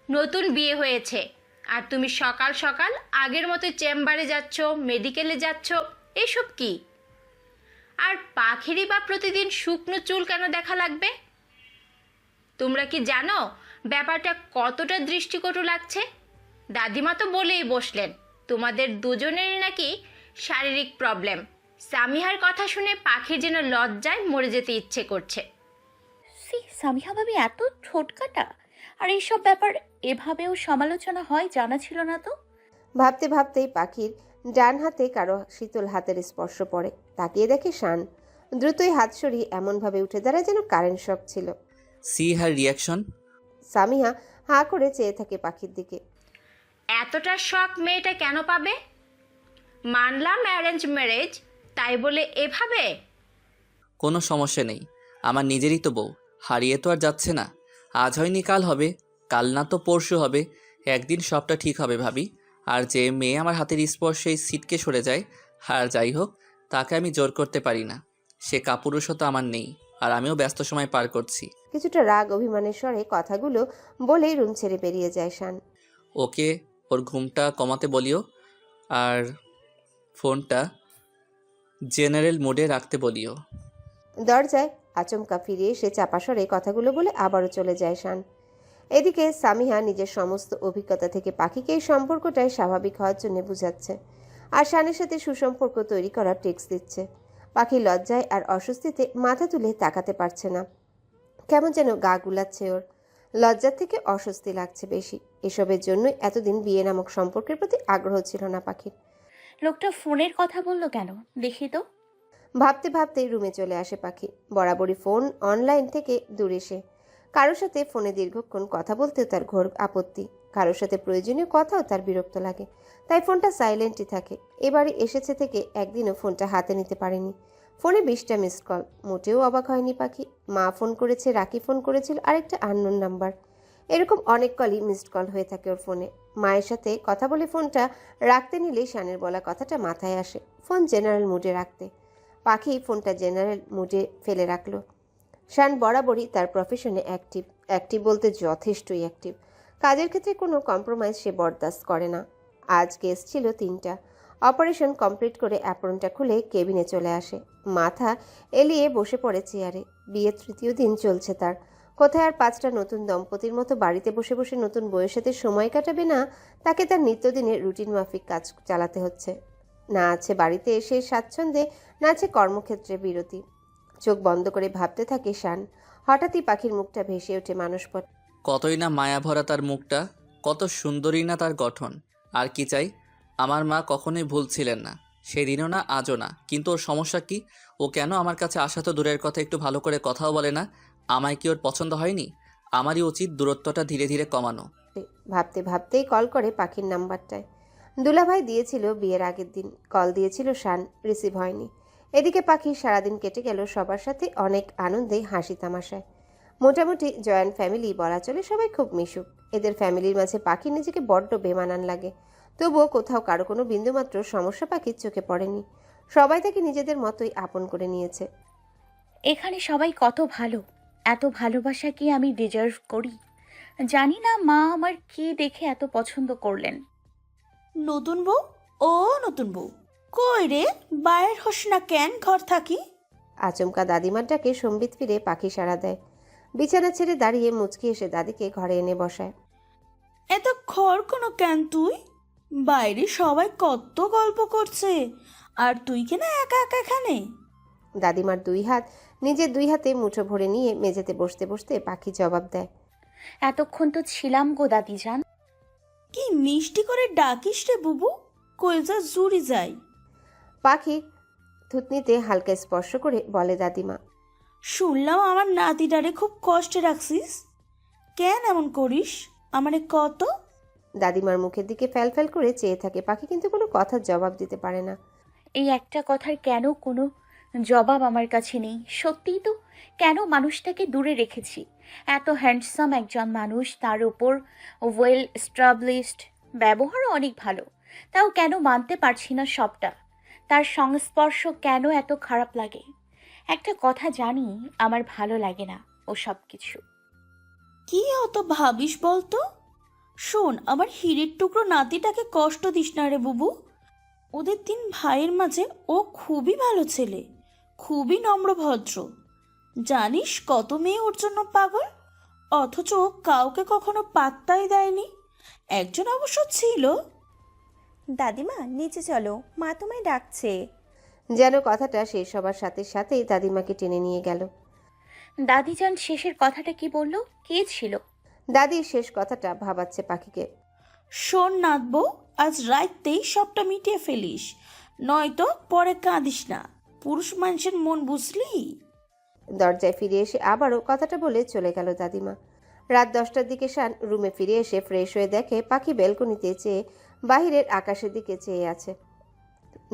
নতুন বিয়ে হয়েছে আর তুমি সকাল সকাল আগের মতো চেম্বারে যাচ্ছ, মেডিকেলে যাচ্ছ, এসব কি? আর পাখিরই বা প্রতিদিন শুকনো চুল কেন দেখা লাগবে? তোমরা কি জানো ব্যাপারটা কতটা দৃষ্টিকটু লাগছে? দাদিমা তো বলেই বসলেন তোমাদের দুজনেরই নাকি শারীরিক প্রবলেম। সামিহার কথা শুনে পাখির যেন লজ্জায় মরে যেতে ইচ্ছে করছে। সামিহা ভাবি এত ঠোঁটকাটা, আর এইসব ব্যাপার এভাবেও সমালোচনা হয় জানা ছিল না তো। ভাবতে ভাবতেই পাখির ডান হাতে কারো শীতল হাতের স্পর্শ পড়ে। তাকিয়ে দেখে শান। দ্রুতই হাত সরিয়ে এমনভাবে উঠে দাঁড়ায় যেন কারেন্ট শক ছিল। সি হার রিয়াকশন। সামিহা হাঁ করে চেয়ে থাকে পাখির দিকে। এতটা শখ মেয়েটা কেন পাবে? মানলাম অ্যারেঞ্জ ম্যারেজ, তাই বলে এভাবে? কোনো সমস্যা নেই, আমার নিজেরই তো বউ, হারিয়ে তো আর যাচ্ছে না। আজ হয়নি কাল হবে, কাল না তো পরশু হবে, একদিন সবটা ঠিক হবে ভাবি। আর যে মেয়ে আমার হাতের স্পর্শেই সিটকে সরে যায়, আর যাই হোক, তাকে আমি জোর করতে পারি না। সে কাপুরুষতা আমার নেই, আর আমিও ব্যস্ত সময় পার করছি। কিছুটা রাগ অভিমানের স্বরে কথাগুলো বলেই রুম ছেড়ে বেরিয়ে যায় শান। ওকে ওর ঘুমটা কমাতে বলিও, আর ফোনটা জেনারেল মোডে রাখতে বলিও। দরজায় আচমকা ফিরে এসে চাপা স্বরে কথাগুলো বলে আবারও চলে যায় শান। এদিকে সামিহা নিজের সমস্ত অভিজ্ঞতা থেকে পাখিকে এই সম্পর্কটাই স্বাভাবিক হওয়ার জন্য বুঝাচ্ছে, আর শানের সাথে সুসম্পর্ক তৈরি করার টিপস দিচ্ছে। পাখি লজ্জায় আর অস্বস্তিতে মাথা তুলে তাকাতে পারছে না, কেমন যেন গা গুলাচ্ছে ওর। লজ্জার থেকে অস্বস্তি লাগছে বেশি। এসবের জন্যই এতদিন বিয়ে নামক সম্পর্কের প্রতি আগ্রহ ছিল না পাখির। লোকটা ফোনের কথা বললো কেন দেখি তো। ভাবতে ভাবতে রুমে চলে আসে পাখি। বরাবরই ফোন অনলাইন থেকে দূরে সে। কারোর সাথে ফোনে দীর্ঘক্ষণ কথা বলতেও তার ঘোর আপত্তি, কারোর সাথে প্রয়োজনীয় কথাও তার বিরক্ত লাগে, তাই ফোনটা সাইলেন্টই থাকে। এবারে এসেছে থেকে একদিনও ফোনটা হাতে নিতে পারেনি। ফোনে 20টা মিসড কল। মোটেও অবাক হয়নি পাখি। মা ফোন করেছে, রাকি ফোন করেছিল, আরেকটা আননোন নাম্বার। এরকম অনেক কলই মিসড কল হয়ে থাকে ওর ফোনে। মায়ের সাথে কথা বলে ফোনটা রাখতে নিলেই শানের বলা কথাটা মাথায় আসে, ফোন জেনারেল মুডে রাখতে। পাখি ফোনটা জেনারেল মুডে ফেলে রাখলো। শান বরাবরই তার প্রফেশনে অ্যাক্টিভ বলতে যথেষ্টই অ্যাক্টিভ। কাজের ক্ষেত্রে কোনো কম্প্রোমাইজ সে বরদাস্ত করে না। আজ কেস ছিল 3টা। অপারেশন কমপ্লিট করে অ্যাপ্রনটা খুলে কেবিনে চলে আসে। মাথা এলিয়ে বসে পড়ে চেয়ারে। বিয়ের 3য় দিন চলছে তার। কোথায় আর 5টা নতুন দম্পতির মতো বাড়িতে বসে বসে নতুন বউয়ের সাথে সময় কাটাবে না, তাকে তার নিত্যদিনের রুটিন মাফিক কাজ চালাতে হচ্ছে। না আছে বাড়িতে এসে স্বাচ্ছন্দ্যে, না আছে কর্মক্ষেত্রে বিরতি। চোখ বন্ধ করে ভাবতে থাকে শান। হঠাৎই পাখির মুখটা ভেসে ওঠে মানসপট। কতই না মায়া ভরা তার মুখটা, কত সুন্দরী না তার গঠন। আর কি চাই? আমার মা কখনোই ভুল ছিলেন না, সেদিনও না আজও না। কিন্তু ওর সমস্যা কি? ও কেন আমার কাছে আসা তো দূরের কথা, একটু ভালো করে কথাও বলে না। আমায় কি ওর পছন্দ হয়নি? আমারই উচিত দূরত্বটা ধীরে ধীরে কমানো। ভাবতে ভাবতেই কল করে পাখির নাম্বারটায়। দুলাভাই দিয়েছিল বিয়ের আগের দিন। কল দিয়েছিল শান, রিসিভ হয়নি। এদিকে পাখি সারাদিন কেটে গেল সবার সাথে অনেক আনন্দে, হাসি তামাশায়। মোটামুটি জয়েন্ট ফ্যামিলি বলা চলে, সবাই খুব মিশুক। এদের ফ্যামিলির মাঝে পাখি নিজেকে বড্ড বেমানান লাগে। তবুও কোথাও কারো কোনো বিন্দুমাত্র সমস্যা পাখির চোখে পড়েনি। সবাই তাকে নিজেদের মতোই আপন করে নিয়েছে। এখানে সবাই কত ভালো, এত ভালোবাসা কি আমি ডিজার্ভ করি? জানি না মা আমার কি দেখে এত পছন্দ করলেন। নতুন বউ, ও নতুন বউ, কই রে? বাইরের হোস না কেন? ঘর থাকি। আচমকা দাদিমার ডাকে সম্বিত ফিরে পাখি সাড়া দেয়। বিছানা ছেড়ে দাঁড়িয়ে মুচকি এসে দাদিকে ঘরে এনে বসায়। এত ঘর কোনো কেন তুই? বাইরে সবাই কত গল্প করছে, আর তুই কেনা একা একা এখানে? দাদিমার 2 হাত নিজের 2 হাতে মুঠো ভরে নিয়ে মেঝেতে বসতে বসতে পাখি জবাব দেয়। এতক্ষণ তো ছিলাম গো দাদিজান। কি মিষ্টি করে ডাকিস রে বুবু, কলজা জুড়ি যায়। পাখির থুতনিতে হালকা স্পর্শ করে বলে দাদিমা। শুনলাম আমার নাতিটারে খুব কষ্টে রাখছিস, কেন এমন করিস আমারে কত? দাদিমার মুখের দিকে ফ্যাল করে চেয়ে থাকে পাখি, কিন্তু কোনো কথার জবাব দিতে পারে না। এই একটা কথার কেন কোনো জবাব আমার কাছে নেই। সত্যিই তো, কেন মানুষটাকে দূরে রেখেছি? এত হ্যান্ডসাম একজন মানুষ, তার উপর ওয়েল এস্টাবলিশড, ব্যবহারও অনেক ভালো, তাও কেন মানতে পারছি না সবটা? তার সংস্পর্শ কেন এত খারাপ লাগে? একটা কথা জানি, আমার ভালো লাগে না ও সব কিছু। কি অত ভাবিস বলতো? শোন, আমার হিরের টুকরো নাতিটাকে কষ্ট দিস না রে বুবু। ওদের 3 ভাইয়ের মাঝে ও খুবই ভালো ছেলে, খুবই নম্র ভদ্র। জানিস কত মেয়ে ওর জন্য পাগল, অথচ ও কাউকে কখনো পাত্তাই দেয়নি। একজন অবশ্য ছিল। দাদিমা নিচে চলো, মা তোমায় ডাকছে। যেন কথাটা শেষ হবার সাথে সাথেই দাদিমাকে টেনে নিয়ে গেল। দাদিজান শেষের কথাটা কি বললো? কে ছিল? দাদির শেষ কথাটা ভাবাচ্ছে পাখিকে। শোন নাতবো, আজ রাইতেই সবটা মিটিয়ে ফেলিস, নয়তো পরে কাঁদিস না। পুরুষ মানুষের মন বুঝলি? দরজায় ফিরে এসে আবারও কথাটা বলে চলে গেল দাদিমা। রাত 10টার দিকে শান রুমে ফিরে এসে ফ্রেশ হয়ে দেখে পাখি ব্যালকনিতে চেয়ে বাহিরের আকাশের দিকে চেয়ে আছে।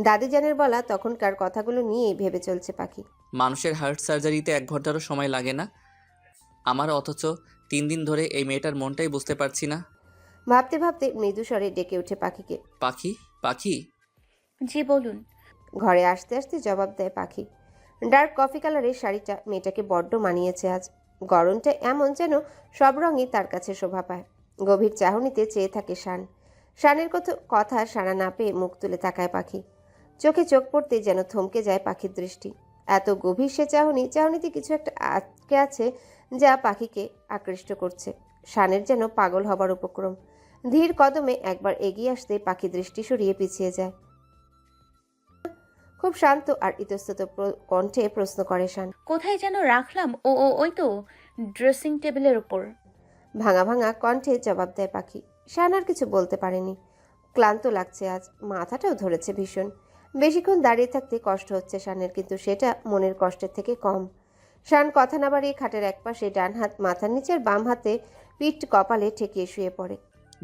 দাদিজানের বলা তখনকার কথাগুলো নিয়েই ভেবে চলছে পাখি। মানুষের হার্ট সার্জারিতে 1 ঘন্টারও সময় লাগে না আমার, অথচ 3 দিন ধরে এই মেয়েটার মনটাই বুঝতে পারছি না। ভাবতে ভাবতে মৃদু স্বরে ডেকে ওঠে পাখিকে। পাখি, পাখি। জি বলুন। ঘরে আসতে আসতে জবাব দেয় পাখি। ডার্ক কফি কালারের শাড়িটা মেয়েটাকে বড্ড মানিয়েছে আজ। গরমটা এমন যেন সব রঙই তার কাছে শোভা পায়। গভীর চাহনিতে চেয়ে থাকে শান। শানের কথা সাড়া না পেয়ে মুখ তুলে তাকায় পাখি। চোখে চোখ পড়তে যেন থমকে যায় পাখির দৃষ্টি। এত গভীর সে চাহনিতে কিছু একটা আটকে আছে যা পাখিকে আকৃষ্ট করছে। শানের যেন পাগল হবার উপক্রম। ধীর কদমে একবার এগিয়ে আসতে পাখি দৃষ্টি সরিয়ে পিছিয়ে যায়। খুব শান্ত আর ইতস্তত কণ্ঠে প্রশ্ন করে শান। কোথায় যেন রাখলাম? ও ও ওই তো ড্রেসিং টেবিলের ওপর। ভাঙা ভাঙা কণ্ঠে জবাব দেয় পাখি। শান আর কিছু বলতে পারেনি। ক্লান্ত লাগছে আজ, মাথাটাও ধরেছে ভীষণ। বেশিক্ষণ দাঁড়িয়ে থাকতে কষ্ট হচ্ছে শানের, কিন্তু সেটা মনের কষ্টের থেকে কম। শান কথা না বাড়িয়ে খাটের একপাশে ডান হাত মাথার নিচে আর বাম হাতে পিঠ কপালে ঠেকিয়ে শুয়ে পড়ে।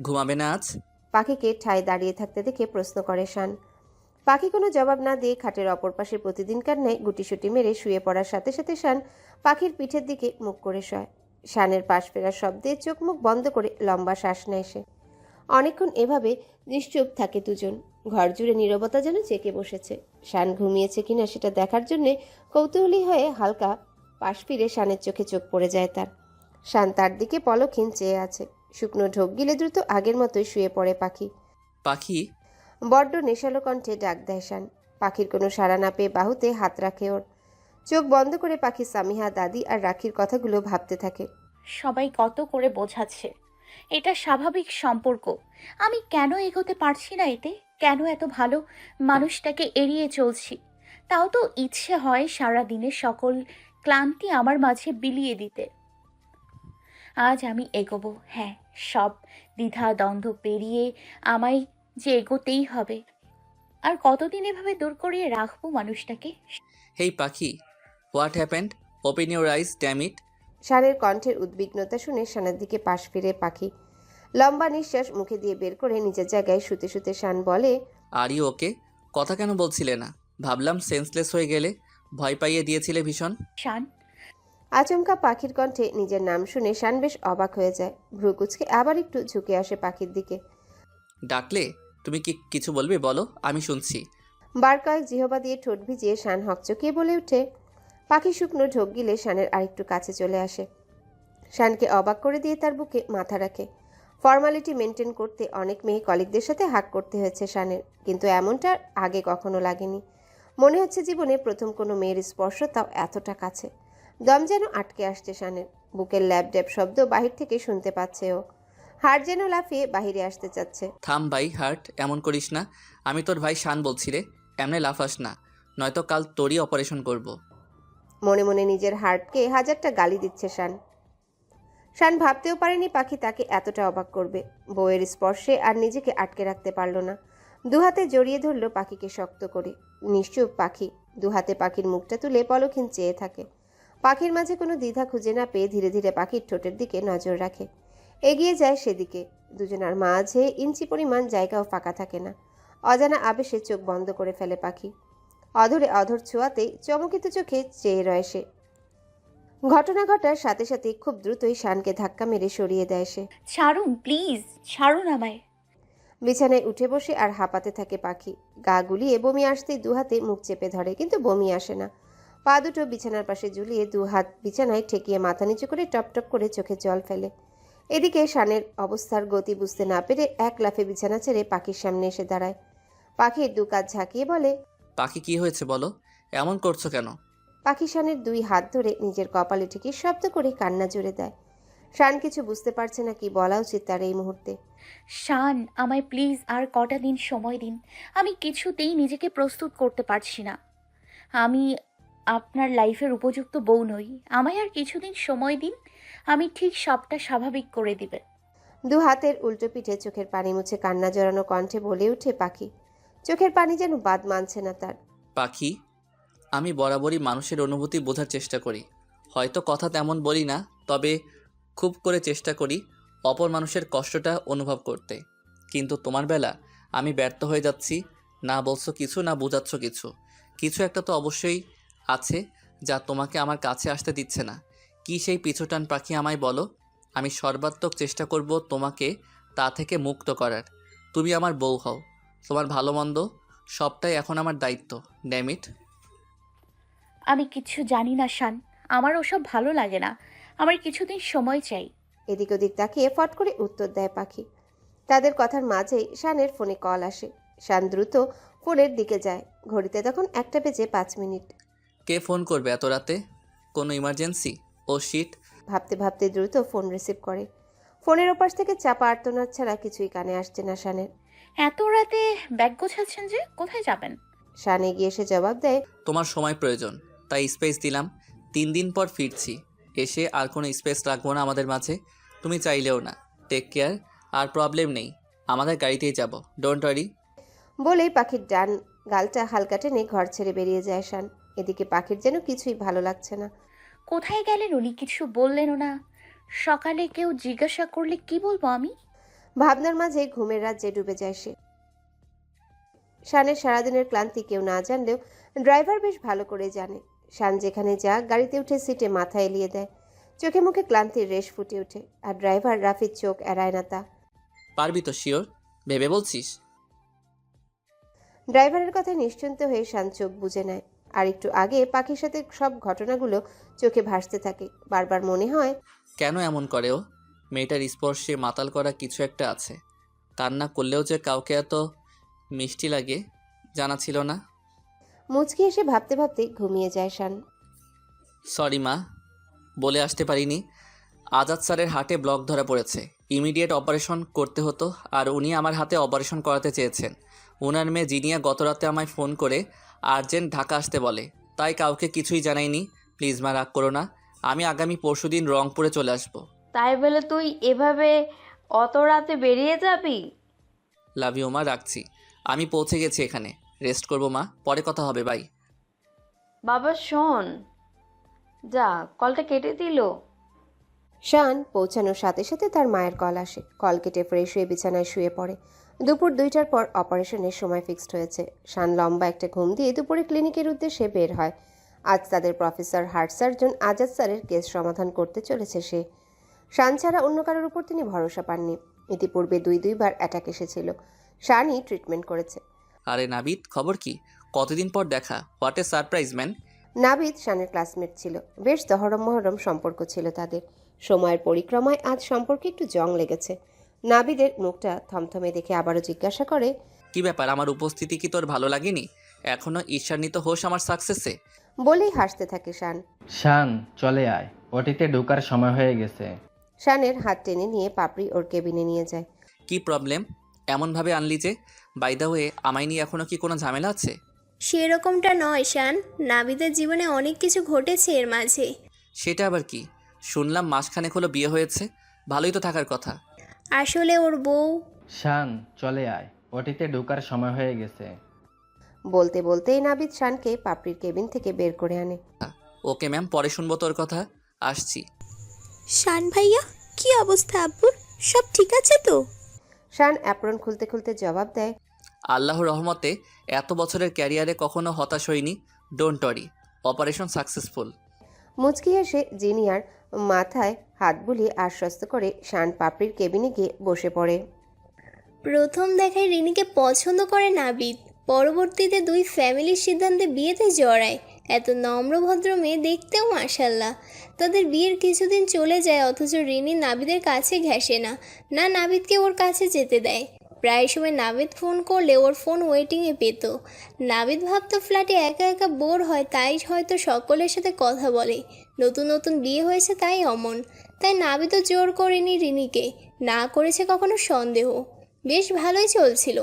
ঘুমাবে না আজ? পাখিকে ঠায় দাঁড়িয়ে থাকতে দেখে প্রশ্ন করে শান। পাখি কোনো জবাব না দিয়ে খাটের অপর পাশে প্রতিদিনকার ন্যায় গুটিসুটি মেরে শুয়ে পড়ার সাথে সাথে শান পাখির পিঠের দিকে মুখ করে শয়। শানের পাশ ফেরার শব্দে চোখ মুখ বন্ধ করে লম্বা শ্বাস নেয় সে। অনেকক্ষণ এভাবে নিশ্চুপ থাকে দুজন। ঘর জুড়ে নীরবতা যেন চেকে বসেছে। শান ঘুমিয়েছে কিনা সেটা দেখার জন্যে কৌতূহলী হয়ে হালকা পাশ ফিরে শানের চোখে চোখ পড়ে যায় তার। শান তার দিকে পলকহীন চেয়ে আছে। শুকনো ঢোক গিলে দ্রুত আগের মতোই শুয়ে পড়ে পাখি। পাখি। বড্ড নেশালো কণ্ঠে ডাক দেয় শান। পাখির কোনো সাড়া না পেয়ে বাহুতে হাত রাখে ওর। চোখ বন্ধ করে পাখি সামিহা, দাদি আর রাখির কথাগুলো ভাবতে থাকে। সবাই কত করে বোঝাচ্ছে এটা স্বাভাবিক সম্পর্ক, আমি কেন এগোতে পারছি না এতে? কেন এত ভালো মানুষটাকে এড়িয়ে চলছি? তাও তো ইচ্ছে হয় সারা দিনের সকল ক্লান্তি আমার মাঝে বিলিয়ে দিতে। আজ আমি এগোবো, হ্যাঁ, সব দ্বিধা দ্বন্দ্ব পেরিয়ে আমায় যে এগোতেই হবে। আর কতদিন এভাবে দূর করিয়ে রাখবো মানুষটাকে? হেই পাখি, what happened? Open your eyes, damn it. শানের কণ্ঠের উদ্বিগ্নতা শুনে শানের দিকে পাশ ফিরে পাখি। লম্বা নিঃশ্বাস মুখে দিয়ে বের করে নিজের জায়গায় শুতে শুতে শান বলে, আর ইউ ওকে? কথা কেন বলছিলে না? ভাবলাম সেন্সলেস হয়ে গেলে, ভয় পাইয়ে দিয়েছিলে ভীষণ। শান। আচমকা পাখির কণ্ঠে নিজের নাম শুনে শান বেশ অবাক হয়ে যায়। ভ্রু কুচকে আবার একটু ঝুঁকে আসে পাখির দিকে। ডাকলে? তুমি কি কিছু বলবে? বলো, আমি শুনছি। বার কয়েক জিহবা দিয়ে ঠোঁট ভিজিয়ে শান হকচকিয়ে বলে ওঠে। পাখি শুকনো ঢোক গিলে শানের আরেকটু কাছে চলে আসে। শানকে অবাক করে দিয়ে তার বুকে মাথা রাখে। ফর্মালিটি মেনটেন করতে অনেক মেয়ে কলিগদের সাথে হাক করতে হয়েছে শানের, কিন্তু এমনটা আগে কখনো লাগেনি। মনে হচ্ছে জীবনে প্রথম কোনো মেয়ের স্পর্শ, তাও এতটা কাছে। দম যেন আটকে আসছে শানের। বুকের ল্যাব ড্যাব শব্দ বাহির থেকে শুনতে পাচ্ছে ও। হাড় যেন লাফিয়ে বাহিরে আসতে চাচ্ছে। থাম ভাই, হার্ট, এমন করিস না। আমি তোর ভাই শান বলছি রে, এমনি লাফাস না, নয়তো কাল তোরই অপারেশন করব। মনে মনে নিজের হার্টকে হাজারটা গালি দিচ্ছে শান। শান ভাবতেও পারেনি পাখি তাকে এতটা অবাক করবে। বউয়ের স্পর্শে আর নিজেকে আটকে রাখতে পারল না। দুহাতে জড়িয়ে ধরল পাখিকে শক্ত করে। নিশ্চুপ পাখি দুহাতে পাখির মুখটা তুলে পলকহীন চেয়ে থাকে। পাখির মাঝে কোনো দ্বিধা খুঁজে না পেয়ে ধীরে ধীরে পাখির ঠোঁটের দিকে নজর রাখে। এগিয়ে যায় সেদিকে। দুজনার মাঝে ইঞ্চি পরিমাণ জায়গাও ফাঁকা থাকে না। অজানা আবেশে চোখ বন্ধ করে ফেলে পাখি। অধরে অধর ছোঁয়াতেই চমকিত চোখে চেয়ে রয় সে। ঘটনা ঘটার সাথে সাথে খুব দ্রুতই শানকে ধাক্কা মেরে সরিয়ে দেয় সে। ছাড়ুন প্লিজ, ছাড়ুন আমায়। বিছানায় উঠে বসে আর হাঁপাতে থাকে পাখি। গা গুলিয়ে বমি আসতেই দুহাতে মুখ চেপে ধরে, কিন্তু বমি আসে না। পা দুটো বিছানার পাশে ঝুলিয়ে দুহাত বিছানায় ঠেকিয়ে মাথা নিচু করে টপ টপ করে চোখে জল ফেলে। এদিকে শানের অবস্থার গতি বুঝতে না পেরে এক লাফে বিছানা ছেড়ে পাখির সামনে এসে দাঁড়ায়। পাখির দু কাঁধ ঝাঁকিয়ে বলে, পাখি, কি হয়েছে বলো? এমন করছো কেন? পাখি শানের দুই হাত ধরে নিজের কপালে ঠেকিয়ে শব্দ করে কান্না জুড়ে দেয়। শান কিছু বুঝতে পারছে না কি বলা উচিত তার এই মুহূর্তে। শান, আমায় প্লিজ আর কটা দিন সময় দিন। আমি কিছুতেই নিজেকে প্রস্তুত করতে পারছি না। আমি আপনার লাইফের উপযুক্ত বউ নই। আমায় আর কিছুদিন সময় দিন, আমি ঠিক সবটা স্বাভাবিক করে দিবে। দু হাতের উল্টো পিঠে চোখের পানি মুছে কান্না জড়ানো কণ্ঠে বলে ওঠে পাখি। চোখের পানি যেন বাদ মানছে না তার। পাখি, আমি বরাবরই মানুষের অনুভূতি বোঝার চেষ্টা করি। হয়তো কথা তেমন বলি না, তবে খুব করে চেষ্টা করি অপর মানুষের কষ্টটা অনুভব করতে। কিন্তু তোমার বেলা আমি ব্যর্থ হয়ে যাচ্ছি। না বলছো কিছু, না বোঝাচ্ছ কিছু। কিছু একটা তো অবশ্যই আছে যা তোমাকে আমার কাছে আসতে দিচ্ছে না। কি সেই পিছুটান পাখি আমায় বলো। আমি সর্বাত্মক চেষ্টা করব তোমাকে তা থেকে মুক্ত করার। তুমি আমার বউ হও। তোমার ভালো মন্দ সবটাই এখন আমার দায়িত্ব। ড্যামিট। আমি কিচ্ছু জানি না শান, আমার ওসব ভালো লাগে না। আমার কিছুদিন সময় চাই। এদিক ওদিক তাকিয়ে ফট করে উত্তর দেয় পাখি। তাদের কথার মাঝেই শানের ফোনে কল আসে। শান দ্রুত ফোনের দিকে যায়। ঘড়িতে তখন 1:05। কে ফোন করবে এত রাতে? কোনো ইমার্জেন্সি? ও শিট। ভাবতে ভাবতে দ্রুত ফোন রিসিভ করে। ফোনের ওপাশ থেকে চাপা আর্তনাদ ছাড়া কিছুই কানে আসছে না শানের। এত রাতে ব্যাগ গোছাচ্ছেন যে, কোথায় যাবেন? শান এগিয়ে এসে জবাব দেয়, তোমার সময় প্রয়োজন, তাই স্পেস দিলাম। 3 দিন পর ফিরছি। এসে আর কোনো স্পেস রাখবো না আমাদের মাঝে, তুমি চাইলেও না। Take care. আর প্রবলেম নেই, আমাদের গাড়িতেই যাব, ডোন্ট ওয়ারি। বলেই পাখির ডান গালটা হালকা টেনে ঘর ছেড়ে বেরিয়ে যায় শান। এদিকে পাখির যেন কিছুই ভালো লাগছে না। কোথায় গেলেন উনি? কিছু বললেনও না। সকালে কেউ জিজ্ঞাসা করলে কি বলবো আমি? ভাবনার মাঝে ঘুমের রাজ্যে ডুবে যায় সে। শানের সারাদিনের ক্লান্তি কেউ না জানলেও ড্রাইভার বেশ ভালো করে জানে। শান যেখানে যাক গাড়িতে উঠে সিটে মাথা এলিয়ে দেয়। চোখে মুখে ক্লান্তির রেশ ফুটে ওঠে। আর ড্রাইভার রাফির চোখ এড়ায় না তা। পারবি তো শিওর? ভেবে বলছিস? ড্রাইভারের কথায় নিশ্চিন্ত হয়ে শান চোখ বুজে নেয়। আর একটু আগে পাখির সাথে সব ঘটনাগুলো চোখে ভাসতে থাকে। বারবার মনে হয়, কেন এমন করে ও? মেয়েটার স্পর্শে মাতাল করা কিছু একটা আছে। কান্না করলেও যে কাউকে এত মিষ্টি লাগে জানা ছিল না। মুচকি এসে ভাবতে ভাবতে ঘুমিয়ে যায় শান। সরি মা, বলে আসতে পারিনি। আজাদ স্যারের হাটে ব্লক ধরা পড়েছে, ইমিডিয়েট অপারেশন করতে হতো, আর উনি আমার হাতে অপারেশন করাতে চেয়েছেন। ওনার মেয়ে জিনিয়া গতরাতে আমায় ফোন করে আর্জেন্ট ঢাকা আসতে বলে, তাই কাউকে কিছুই জানাইনি। প্লিজ মা, রাগ করো না। আমি আগামী পরশুদিন রংপুরে চলে আসবো। তাই বলে তুই এভাবে অত রাতে বেরিয়ে যাবি? লাভ ইউ মা, রাখছি। আমি পৌঁছে গেছি এখানে, রেস্ট করবো মা, পরে কথা হবে, বাই। বাবা শোন, যা, কলটা কেটে দিল। শান পৌঁছানোর সাথে সাথে তার মায়ের কল আসে। কল কেটে ফ্রেশ হয়ে বিছানায় শুয়ে পড়ে। দুপুর 2টার পর অপারেশনের সময় ফিক্সড হয়েছে। শান লম্বা একটা ঘুম দিয়ে দুপুরে ক্লিনিকের উদ্দেশ্যে বের হয়। আজ তাদের প্রফেসর হার্ট সার্জন আজাদ স্যারের কেস সমাধান করতে চলেছে সে। শান ছাড়া অন্য কারোর উপর তিনি ভরসা পাননি। ইতিপূর্বে দুইবার অ্যাটাক এসেছিল। শানই ট্রিটমেন্ট করেছে। আরে নাবিদ, খবর কি? কতদিন পর দেখা, what a surprise man. Nabid শানের ক্লাসমেট ছিল। বেশ দহরম মহরম সম্পর্ক ছিল তাদের। সময়ের পরিক্রমায় আজ সম্পর্কে একটু জং লেগেছে। নাবিদের মুখটা থমথমে দেখে আবারও জিজ্ঞাসা করে, কি ব্যাপার, আমার উপস্থিতি কি তোর ভালো লাগেনি? এখনো ঈর্ষান্বিত হোস আমার সাকসেসে? বলেই হাসতে থাকে শান। শান, চলে আয়, ওটিতে ঢোকার সময় হয়ে গেছে। শানের হাত টেনে নিয়ে পাপড়ি ওর কেবিনে নিয়ে যায়। কি প্রবলেম এমনভাবে আনলি যে? বাই দ্য ওয়ে, আমায় নিয়ে এখনো কি কোনো ঝামেলা আছে? সেরকমটা নয় শান, নাবিদের জীবনে অনেক কিছু ঘটেছে এর মাঝে। সেটা আবার কি? শুনলাম মাসখানেক হলো বিয়ে হয়েছে, ভালোই তো থাকার কথা। আসলে ওর বউ। শান, চলে আয়, ওটিতে ঢোকার সময় হয়ে গেছে। বলতে বলতেই নাবিদ শানকে পাপড়ির কেবিন থেকে বের করে আনে। ওকে ম্যাম, পরে শুনবো তোর কথা, আসছি। শান ভাইয়া, কি অবস্থা আব্বুর? সব ঠিক আছে তো? শান অ্যাপ্রন খুলতে খুলতে জবাব দেয়, আল্লাহর রহমতে এত বছরের ক্যারিয়ারে কখনো হতাশ হইনি। Don't worry, operation successful. মুচকি এসে জিনিয়ার মাথায় হাত বুলিয়ে আশ্বস্ত করে শান পাপড়ির কেবিনে গিয়ে বসে পড়ে। প্রথম দেখায় রিনিকে পছন্দ করে নাবিদ, পরবর্তীতে দুই ফ্যামিলির সিদ্ধান্তে বিয়েতে জড়ায়। এত নম্রভদ্র মেয়ে দেখতেও মাশাল্লাহ। তাদের বিয়ের কিছুদিন চলে যায়, অথচ রিনি নাবিদের কাছে ঘেঁষে না, না নাবিদকে ওর কাছে যেতে দেয়। প্রায় সময় নাবিদ ফোন করলে ওর ফোন ওয়েটিংয়ে পেত। নাবিদ ভাবতো ফ্ল্যাটে একা একা বোর হয়, তাই হয়তো সকলের সাথে কথা বলে। নতুন নতুন বিয়ে হয়েছে তাই অমন। তাই নাবিদও জোর করেনি রিনিকে, না করেছে কখনো সন্দেহ। বেশ ভালোই চলছিল।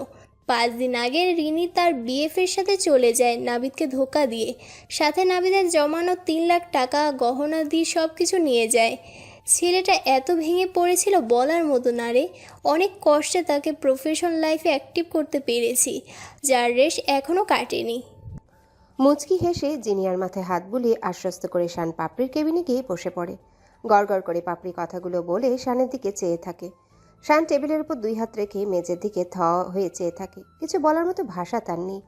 5 দিন আগে রিনি তার বিএফের সাথে চলে যায় নাবিদকে ধোকা দিয়ে। সাথে নাবিদের জমানো 3 লাখ টাকা গহনা দিয়ে সব কিছু নিয়ে যায়। ছেলেটা এত ভেঙে পড়েছিল বলার মতো না রে। অনেক কষ্টে তাকে প্রফেশন লাইফে অ্যাক্টিভ করতে পেরেছি, যার রেশ এখনও কাটেনি। মুচকি হেসে জিনিয়ার মাথায় হাত বুলিয়ে আশ্বস্ত করে শান পাপড়ির কেবিনে গিয়ে বসে পড়ে। গড়গড় করে পাপড়ি কথাগুলো বলে শানের দিকে চেয়ে থাকে। শান টেবিলের উপর 2 হাত রেখে মেঝের দিকে থ হয়ে চেয়ে থাকে। কিছু বলার মতো ভাষা তার নেই।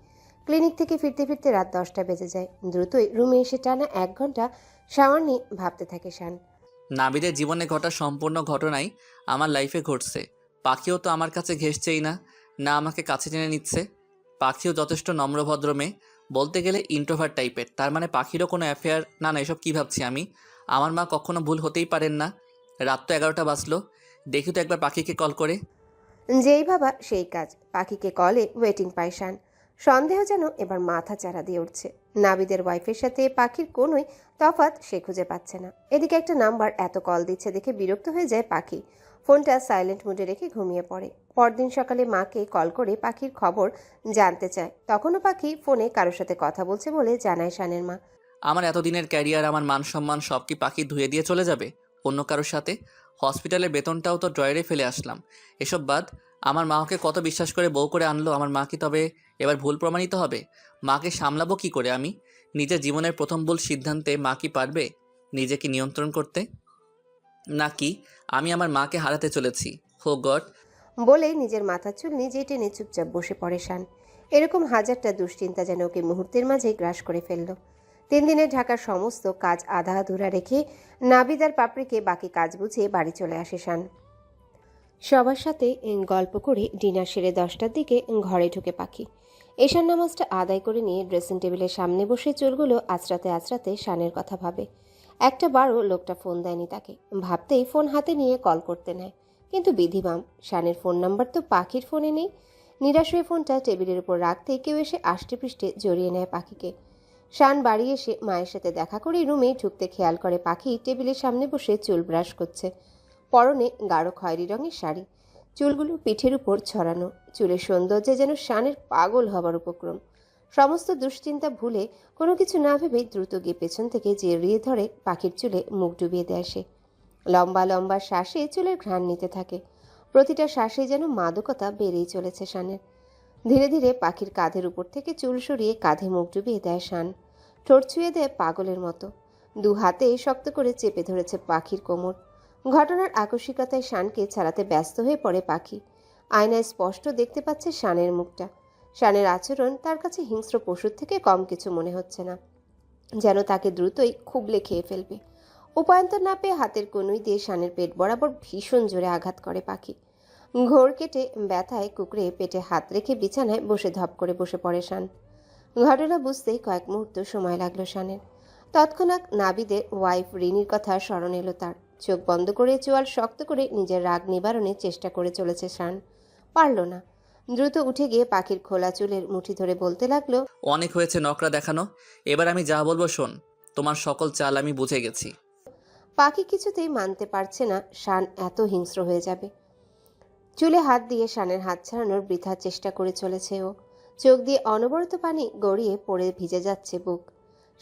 ক্লিনিক থেকে ফিরতে ফিরতে রাত 10টা বেজে যায়। দ্রুতই রুমে এসে টানা 1 ঘন্টা শাওয়ার নিয়ে ভাবতে থাকে শান। নাবিদের জীবনে ঘটা সম্পূর্ণ ঘটনাই আমার লাইফে ঘটছে। পাখিও তো আমার কাছে ঘেঁষছেই না, না আমাকে কাছে টেনে নিচ্ছে। পাখিও যথেষ্ট নম্রভদ্র মেয়ে, বলতে গেলে ইন্ট্রোভার্ট টাইপের। তার মানে পাখিরও কোনো অ্যাফেয়ার? না না, এসব কী ভাবছি আমি। আমার মা কখনো ভুল হতেই পারেন না। রাত তো 11টা বাজলো, দেখি তো একবার পাখিকে কল করে। যেই ভাবা সেই কাজ। পাখিকে কলে ওয়েটিং পায় শান। সন্দেহ যেন এবার মাথা চারা দিয়ে উঠছে। নাবিদের ওয়াইফের সাথে পাখির কোনোই তফাৎ সে খুঁজে পাচ্ছে না। এদিকে একটা নাম্বার এত কল দিচ্ছে দেখে বিরক্ত হয়ে যায় পাখি। ফোনটা সাইলেন্ট মোডে রেখে ঘুমিয়ে পড়ে। পরদিন সকালে মাকে কল করে পাখির খবর জানতে চায়। তখনও পাখি ফোনে কারোর সাথে কথা বলছে বলে জানায় শানের মা। আমার এতদিনের ক্যারিয়ার, আমার মান সম্মান সব কি পাখি ধুয়ে দিয়ে চলে যাবে অন্য কারোর সাথে? হসপিটালের বেতনটাও তো ড্রয়ারে ফেলে আসলাম। এসব বাদ, আমার মা ওকে কত বিশ্বাস করে বউ করে আনলো। আমার মা কি তবে এবার ভুল প্রমাণিত হবে? মাকে সামলাবো কি করে আমি? নিজের জীবনের প্রথম ভুল সিদ্ধান্তে মা কি পারবে নিজেকে নিয়ন্ত্রণ করতে? নাকি আমি আমার মাকে হারাতে চলেছি? হো গড! বলে নিজের মাথার চুল নিজেই টেনে চুপচাপ বসে পড়ে শান। এরকম হাজারটা দুশ্চিন্তা যেন ওকে মুহূর্তের মাঝে গ্রাস করে ফেলল। 3 দিনে ঢাকার সমস্ত কাজ আধা আধুরা রেখে নাবিদ আর পাপড়িকে বাকি কাজ বুঝিয়ে বাড়ি চলে আসে শান। সবার সাথে গল্প করে ডিনার সেরে 10টার দিকে ঘরে ঢুকে পাখি। এশার নামাজটা আদায় করে নিয়ে ড্রেসিং টেবিলের সামনে বসে চুলগুলো আঁচড়াতে আঁচড়াতে শানের কথা ভাবে। একটা বারও লোকটা ফোন দেয়নি তাকে। ভাবতেই ফোন হাতে নিয়ে কল করতে নেয়, কিন্তু বিধিবাম শানের ফোন নাম্বার তো পাখির ফোনে নেই। নিরাশ হয়ে ফোনটা টেবিলের উপর রাখতেই কেউ এসে আষ্টে পৃষ্ঠে জড়িয়ে নেয় পাখিকে। শান বাড়ি এসে মায়ের সাথে দেখা করে রুমে ঢুকতে খেয়াল করে পাখি টেবিলের সামনে বসে চুল ব্রাশ করছে। পরনে গাঢ় খয়েরি রঙের শাড়ি, চুলগুলো পিঠের উপর ছড়ানো। চুলের সৌন্দর্যে যেন শানের পাগল হবার উপক্রম। সমস্ত দুশ্চিন্তা ভুলে কোনো কিছু না ভেবে দ্রুত গিয়ে পেছন থেকে জড়িয়ে ধরে পাখির চুলে মুখ ডুবিয়ে দেয় সে। লম্বা লম্বা শ্বাসে চুলের ঘ্রাণ নিতে থাকে। প্রতিটা শ্বাসে যেন মাদকতা বেড়েই চলেছে শানের। ধীরে ধীরে পাখির কাঁধের উপর থেকে চুল সরিয়ে কাঁধে মুখ ডুবিয়ে দেয় শান। ঠোঁট ছুঁয়ে দেয় পাগলের মতো। 2 হাতে শক্ত করে চেপে ধরেছে পাখির কোমর। ঘটনার আকস্মিকতায় শানকে ছাড়াতে ব্যস্ত হয়ে পড়ে পাখি। আয়নায় স্পষ্ট দেখতে পাচ্ছে শানের মুখটা। শানের আচরণ তার কাছে হিংস্র পশুর থেকে কম কিছু মনে হচ্ছে না, যেন তাকে দ্রুতই খুবলে খেয়ে ফেলবে। উপায়ন্তর না পেয়ে হাতের কনুই দিয়ে শানের পেট বরাবর ভীষণ জোরে আঘাত করে পাখি। ঘোর কেটে ব্যথায় কুকড়ে পেটে হাত রেখে বিছানায় বসে ধপ করে বসে পড়ে শান। ঘটনা বুঝতেই কয়েক মুহূর্ত সময় লাগলো শানের। তৎক্ষণাৎ নাবিদের ওয়াইফ রিনির কথা স্মরণ এলো তার। চোখ বন্ধ করে চোয়াল শক্ত করে নিজের রাগ নিবারণের চেষ্টা করে চলেছে শান। পারল না। দ্রুত উঠে গিয়ে পাখির খোলা চুলের মুঠি ধরে বলতে লাগলো, অনেক হয়েছে নকরা দেখানো, এবার আমি যা বলবো শোন। তোমার সকল চাল আমি বুঝে গেছি। পাখি কিছুতেই মানতে পারছে না শান এত হিংস্র হয়ে যাবে। চুলে হাত দিয়ে শানের হাত ছাড়ানোর বৃথা চেষ্টা করে চলেছে ও। চোখ দিয়ে অনবরত পানি গড়িয়ে পড়ে ভিজে যাচ্ছে বুক।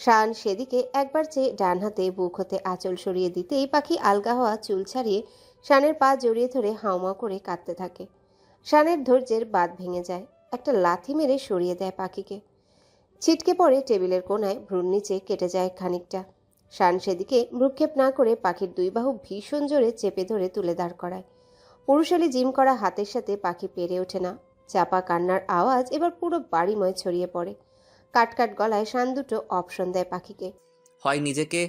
শান সেদিকে একবার চেয়ে ডান হাতে বুক হতে আঁচল সরিয়ে দিতেই পাখি আলগা হওয়া চুল ছাড়িয়ে শানের পা জড়িয়ে ধরে হাউমাউ করে কাঁদতে থাকে। শানের ধৈর্যের বাঁধ ভেঙে যায়। একটা লাথি মেরে সরিয়ে দেয় পাখিকে। ছিটকে পড়ে টেবিলের কোণায় ভ্রুর নিচে কেটে যায় খানিকটা। শান সেদিকে ভ্রুক্ষেপ না করে পাখির 2 বাহু ভীষণ জোরে চেপে ধরে তুলে দাঁড় করায়। পুরুষালী জিম করা হাতের সাথে পাখি পেরে ওঠে না। চাপা কান্নার আওয়াজ এবার পুরো বাড়িময় ছড়িয়ে পড়ে। কাটকাট গলায় শান দুটো অপশন দেয় পাখিকে। হয় নিজেকে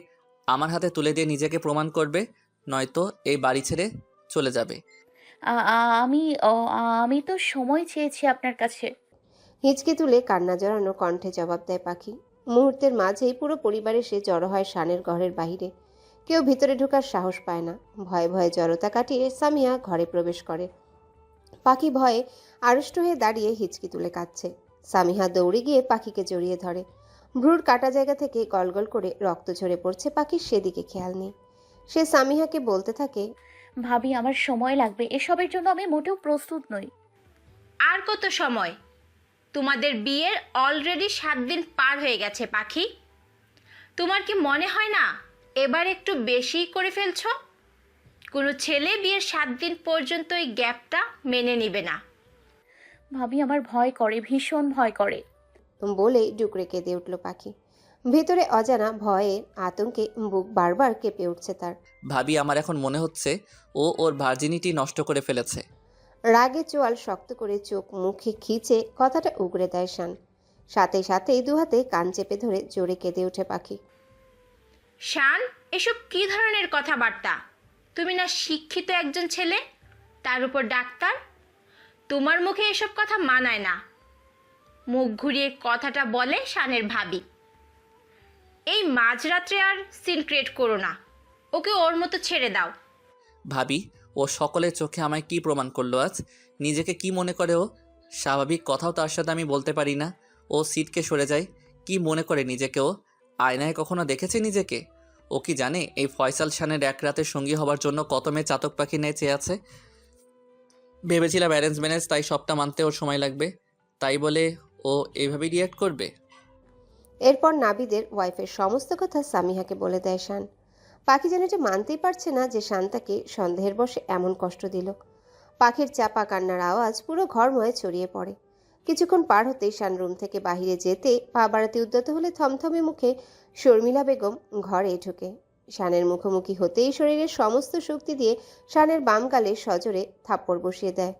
আমার হাতে তুলে দিয়ে নিজেকে প্রমাণ করবে, নয়তো এই বাড়ি ছেড়ে চলে যাবে। আমি আমি তো সময় চেয়েছি আপনার কাছে। হিচকে তুলে কান্না জড়ানো কণ্ঠে জবাব দেয় পাখি। মুহূর্তের মাঝেই পুরো পরিবার এসে জড়ো হয় শানের ঘরের বাহিরে। কেউ ভিতরে ঢোকার সাহস পায় না। ভয়ে ভয়ে জড়তা কাটিয়ে সামিয়া ঘরে প্রবেশ করে। পাখি ভয়ে আড়ষ্ট হয়ে দাঁড়িয়ে হিচকি তুলে কাঁদছে। সামিহা দৌড়ে গিয়ে পাখিকে জড়িয়ে ধরে। ভ্রুর কাটা জায়গা থেকে গলগল করে রক্ত ঝরে পড়ছে, পাখির সেদিকে খেয়াল নেই। সে সামিহাকে বলতে থাকে, ভাবি আমার সময় লাগবে, এসবের জন্য আমি মোটেও প্রস্তুত নই। আর কত সময়? তোমাদের বিয়ের অলরেডি 7 দিন পার হয়ে গেছে পাখি। তোমার কি মনে হয় না এবার একটু বেশিই করে ফেলছো? কোনো ছেলে বিয়ের 7 দিন পর্যন্ত এই গ্যাপটা মেনে নিবে না। ভাবি আমার ভয় করে, ভীষণ ভয় করে। বলেই ডুকরে কেঁদে উঠল পাখি। ভেতরে অজানা ভয়ের আতঙ্কে বুক বারবার কেঁপে উঠছে তার। ভাবি, আমার এখন মনে হচ্ছে ও ওর ভার্জিনিটি নষ্ট করে ফেলেছে। রাগে চোয়াল শক্ত করে চোখ মুখে খিচে কথাটা উগরে দেয় শান। সাথে সাথেই দুহাতে কান চেপে ধরে জোরে কেঁদে ওঠে পাখি। শান, এসব কি ধরনের কথাবার্তা? তুমি না শিক্ষিত একজন ছেলে, তার উপর ডাক্তার। তোমার মুখে এসব কথা মানায় না। মুখ ঘুরিয়ে কথাটা বলে শানের ভাবি। এই মাঝরাত্রে আর সিন ক্রিয়েট করো না, ওকে ওর মতো ছেড়ে দাও। ভাবি, ও সকলের চোখে আমায় কি প্রমাণ করলো আজ? নিজেকে কি মনে করে ও? স্বাভাবিক কথাও তার সাথে আমি বলতে পারি না। ও সিটকে সরে যায়। কি মনে করে নিজেকে ও? আয়নায় কখনো দেখেছে নিজেকে? ও কি জানে এই ফয়সাল শানের এক রাতের সঙ্গী হবার জন্য কত মেয়ে চাতক পাখি নিয়ে চেয়ে আছে? ভেবেছিলাম অ্যারেঞ্জ ম্যারেজ, তাই সবটা মানতে ওর সময় লাগবে, তাই বলে ও এইভাবেই রিয়াক্ট করবে? এরপর নাবিদের ওয়াইফের সমস্ত কথা সামিহাকে বলে দেয় শান। পাখি যেন এটা মানতেই পারছে না যে শান তাকে সন্দেহের বশে এমন কষ্ট দিল। পাখির চাপা কান্নার আওয়াজ পুরো ঘরময় ছড়িয়ে পড়ে। কিছুক্ষণ পার হতেই শান রুম থেকে বাহিরে যেতে পা বাড়াতে উদ্যত হলে থমথমে মুখে শর্মিলা বেগম ঘরে ঢুকে। শানের মুখোমুখি হতেই শরীরের সমস্ত শক্তি দিয়ে শানের বাম গালে সজোরে থাপ্পড় বসিয়ে দেয়।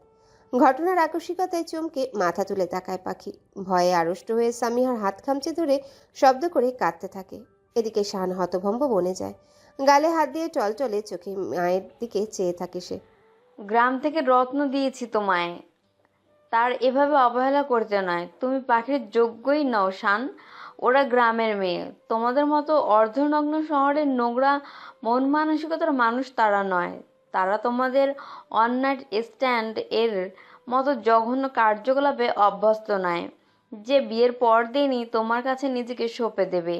ঘটনার আকস্মিকতায় চমকে মাথা তুলে তাকায় পাখি। ভয়ে আড়ষ্ট হয়ে সামিহার হাত খামচে ধরে শব্দ করে কাঁদতে থাকে। এদিকে শান হতভম্ব বনে যায়। গালে হাত দিয়ে টলটলে চোখে মায়ের দিকে চেয়ে থাকে সে। গ্রাম থেকে রত্ন দিয়েছি তোমায়, তার এভাবে অবহেলা করতে নয়। তুমি পাখির যোগ্যই নও শান। ওরা গ্রামের মেয়ে, তোমাদের মতো অর্ধনগ্ন শহরের নোংরা মন মানসিকতার মানুষ তারা নয়। তারা তোমাদের ওয়ান নাইট স্ট্যান্ড এর মতো জঘন্য কার্যকলাপে অভ্যস্ত নয়, যে বিয়ের পর দিনই তোমার কাছে নিজেকে সঁপে দেবে।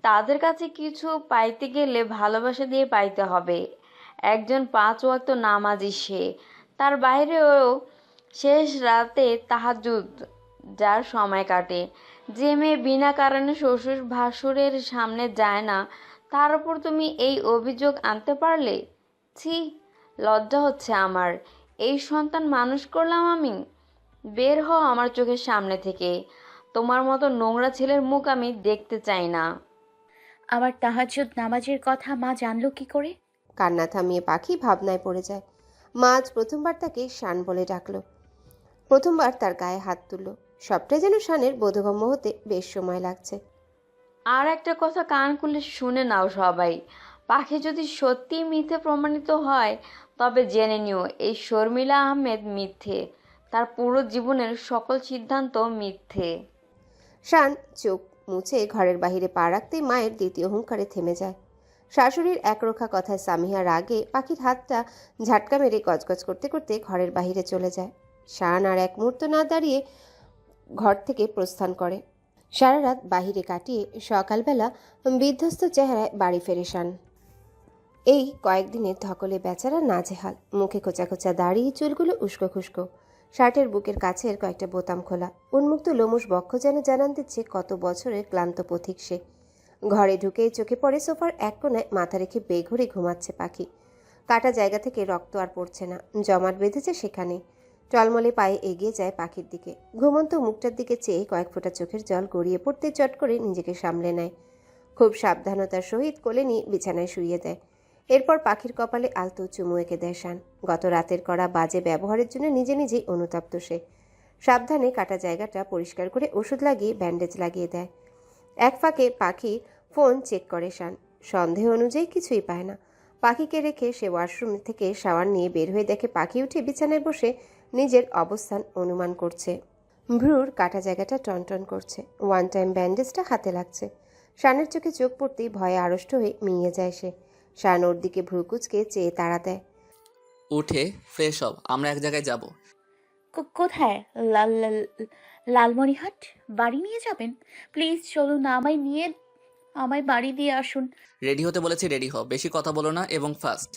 তাদের কাছে কিছু পাইতে গেলে ভালোবাসা দিয়ে পাইতে হবে। একজন 5 ওয়াক্ত নামাজি সে, তার বাইরেও শেষ রাতে তাহাজ্জুদ যার সময় কাটে। যে মেয়ে বিনা কারণে শ্বশুর ভাসুরের সামনে যায় না, তার উপর তুমি এই অভিযোগ আনতে পারলে? ছি, লজ্জা হচ্ছে আমার। এই সন্তান মানুষ করলাম আমি? বের হও আমার চোখের সামনে থেকে। তোমার মতো নোংরা ছেলের মুখ আমি দেখতে চাই না। আমার তাহাজ্জুদ নামাজের কথা মা জানলো কি করে? কান্না থামিয়ে পাখি ভাবনায় পড়ে যায়। মা আজ প্রথমবার তাকে শান বলে ডাকলো, প্রথমবার তার গায়ে হাত তুলল। সবটাই যেন শানের বোধগম্য হতে বেশ সময় লাগছে। আর একটা কথা কান খুলে শুনে নাও সবাই। পাখি যদি সত্যিই মিথ্যে প্রমাণিত হয়, তবে জেনে নিও এই শর্মিলা আহমেদ মিথ্যে। তার পুরো জীবনের সকল সিদ্ধান্ত মিথ্যে। শান চোখ মুছে ঘরের বাহিরে পা রাখতেই মায়ের দ্বিতীয় হুঙ্কারে থেমে যায়। শাশুড়ির একরোখা কথায় সামিহার আগে পাখির হাতটা ঝাটকা মেরে গজগজ করতে করতে ঘরের বাহিরে চলে যায়। শান আর এক মুহূর্ত না দাঁড়িয়ে ঘর থেকে প্রস্থান করে। সারা রাত বাহিরে কাটিয়ে সকালবেলা বিধ্বস্ত চেহারায় বাড়ি ফেরে শান। এই কয়েকদিনের ধকলে বেচারা নাজেহাল। মুখে খোঁচা খোঁচা দাড়ি, চুলগুলো উস্কো খুস্কো, শার্টের বুকের কাছের কয়েকটা বোতাম খোলা, উন্মুক্ত লোমশ বক্ষ যেন জানান দিচ্ছে কত বছরের ক্লান্ত পথিক সে। ঘরে ঢুকেই চোখে পড়ে সোফার এক কোণায় মাথা রেখে বেঘরে ঘুমাচ্ছে পাখি। কাটা জায়গা থেকে রক্ত আর পড়ছে না, জমাট বেঁধেছে সেখানে। টলমলে পায়ে এগিয়ে যায় পাখির দিকে। ঘুমন্ত মুখটার দিকে চেয়ে কয়েক ফোঁটা চোখের জল গড়িয়ে পড়তে চট করে নিজেকে সামলে নেয়। খুব সাবধানতার সহিত কোলে নিয়ে বিছানায় শুইয়ে দেয়। এরপর পাখির কপালে আলতো চুমু এঁকে দেয় শান। গত রাতের করা বাজে ব্যবহারের জন্য নিজে নিজেই অনুতপ্ত সে। সাবধানে কাটা জায়গাটা পরিষ্কার করে ওষুধ লাগিয়ে ব্যান্ডেজ লাগিয়ে দেয়। এক ফাঁকে পাখি ফোন চেক করে শান। সন্দেহ অনুযায়ী কিছুই পায় না। পাখিকে রেখে সে ওয়াশরুম থেকে শাওয়ার নিয়ে বের হয়ে দেখে পাখি উঠে বিছানায় বসে নিজের অবস্থান অনুমান করছে। ভ্রুর কাটা জায়গাটা টনটন করছে। ওয়ান টাইম ব্যান্ডেজটা হাতে লাগছে। শানের চোখে চোখ পড়তেই ভয়ে আড়ষ্ট হয়ে মিলিয়ে যায় সে। শান ওর দিকে ভ্রু কুচকে চেয়ে তাড়া দেয়। উঠে ফ্রেশ হব, আমরা এক জায়গায় যাব। কোথায়? লালমনিরহাট? বাড়ি নিয়ে যাবেন? প্লিজ চলুন, আমায় বাড়ি দিয়ে আসুন। রেডি হতে বলেছি, রেডি হও। বেশি কথা বলো না এবং ফাস্ট।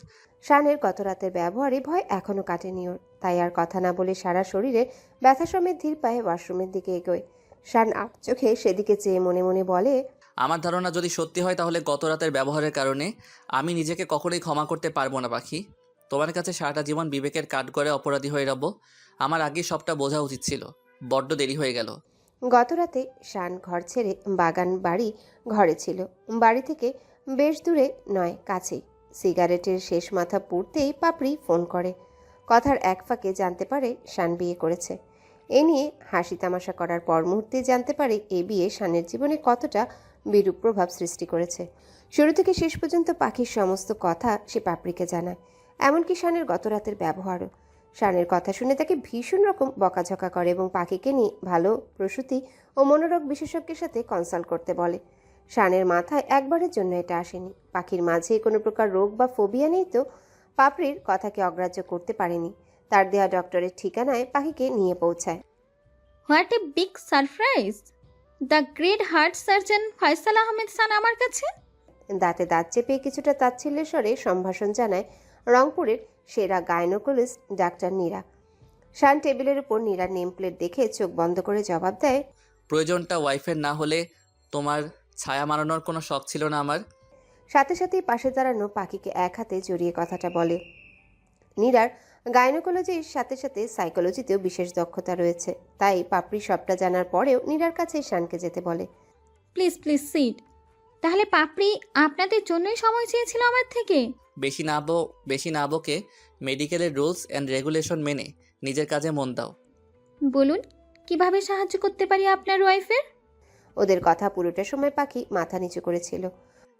শানের গত রাতের ব্যবহারে ভয় এখনো কাটেনি ওর। তাই আর কথা না বলে সারা শরীরে ব্যথা সমেত ধীর পায়ে ওয়াশরুমের দিকে এগোয়। শান আট চোখে সেদিকে চেয়ে মনে মনে বলে, আমার ধারণা যদি সত্যি হয় তাহলে গত রাতের ব্যবহারের কারণে আমি নিজেকে কখনোই ক্ষমা করতে পারবো না পাখি। তোমার কাছে সারাটা জীবন বিবেকের কাঠ করে অপরাধী হয়ে রব। আমার আগে সবটা বোঝা উচিত ছিল, বড্ড দেরি হয়ে গেল। গত রাতে শান ঘর ছেড়ে বাগান বাড়ি ঘরে ছিল। বাড়ি থেকে বেশ দূরে নয়, কাছেই। সিগারেটের শেষ মাথা পুড়তেই পাপড়ি ফোন করে। কথার এক ফাঁকে জানতে পারে শান বিয়ে করেছে। এ নিয়ে হাসি তামাশা করার পর মুহূর্তে জানতে পারে এই বিয়ে শানের জীবনে কতটা বিরূপ প্রভাব সৃষ্টি করেছে। শুরু থেকে শেষ পর্যন্ত পাখির সমস্ত কথা সে পাপড়িকে জানায়, এমনকি শানের গত রাতের ব্যবহারও। শানের কথা শুনে তাকে ভীষণ রকম বকাঝকা করে এবং পাখিকে নিয়ে ভালো প্রসূতি ও মনোরোগ বিশেষজ্ঞের সাথে কনসাল্ট করতে বলে। শানের মাথায় একবারের জন্য এটা আসেনি। পাখির মাঝে কোনো প্রকার রোগ বা ফোবিয়া নেই তো পাপড়ির কথাকে অগ্রাহ্য করতে পারেনি। তার দেয়া ডক্টরের ঠিকানায় পাখিকে নিয়ে পৌঁছায়। What a big surprise! The great heart surgeon Faisal Ahmed Khan আমার কাছে। দাঁতে দাঁত চেপে কিছুটা তাচ্ছিল্যের স্বরে সম্ভাষণ জানায় রংপুরের সেরা গাইনোকোলজিস্ট ডাক্তার নীরা। শান টেবিলের উপর নীরার নেম প্লেট দেখে চোখ বন্ধ করে জবাব দেয়, প্রয়োজনটা ওয়াইফের না হলে তোমার ছায়া মারানোর কোনো শখ ছিল না আমার। সাথে সাথেই পাশে দাঁড়ানো পাখিকে এক হাতে জড়িয়ে কথাটা বলে। নীরার গাইনোকোলজির সাথে সাথে সাইকোলজিতেও বিশেষ দক্ষতা রয়েছে, তাই পাপড়ি সবটা জানার পরেও নীরার কাছে শানকে যেতে বলে। Please please sit. তাহলে পাপড়ি আপনাদের জন্যই সময় চেয়েছিল আমার থেকে? বেশি না বকে মেডিকেলের রুলস অ্যান্ড রেগুলেশন মেনে নিজের কাজে মন দাও। বলুন, কিভাবে সাহায্য করতে পারি আপনার ওয়াইফের? ওদের কথা পুরোটা সময় পাখি মাথা নিচু করেছিল।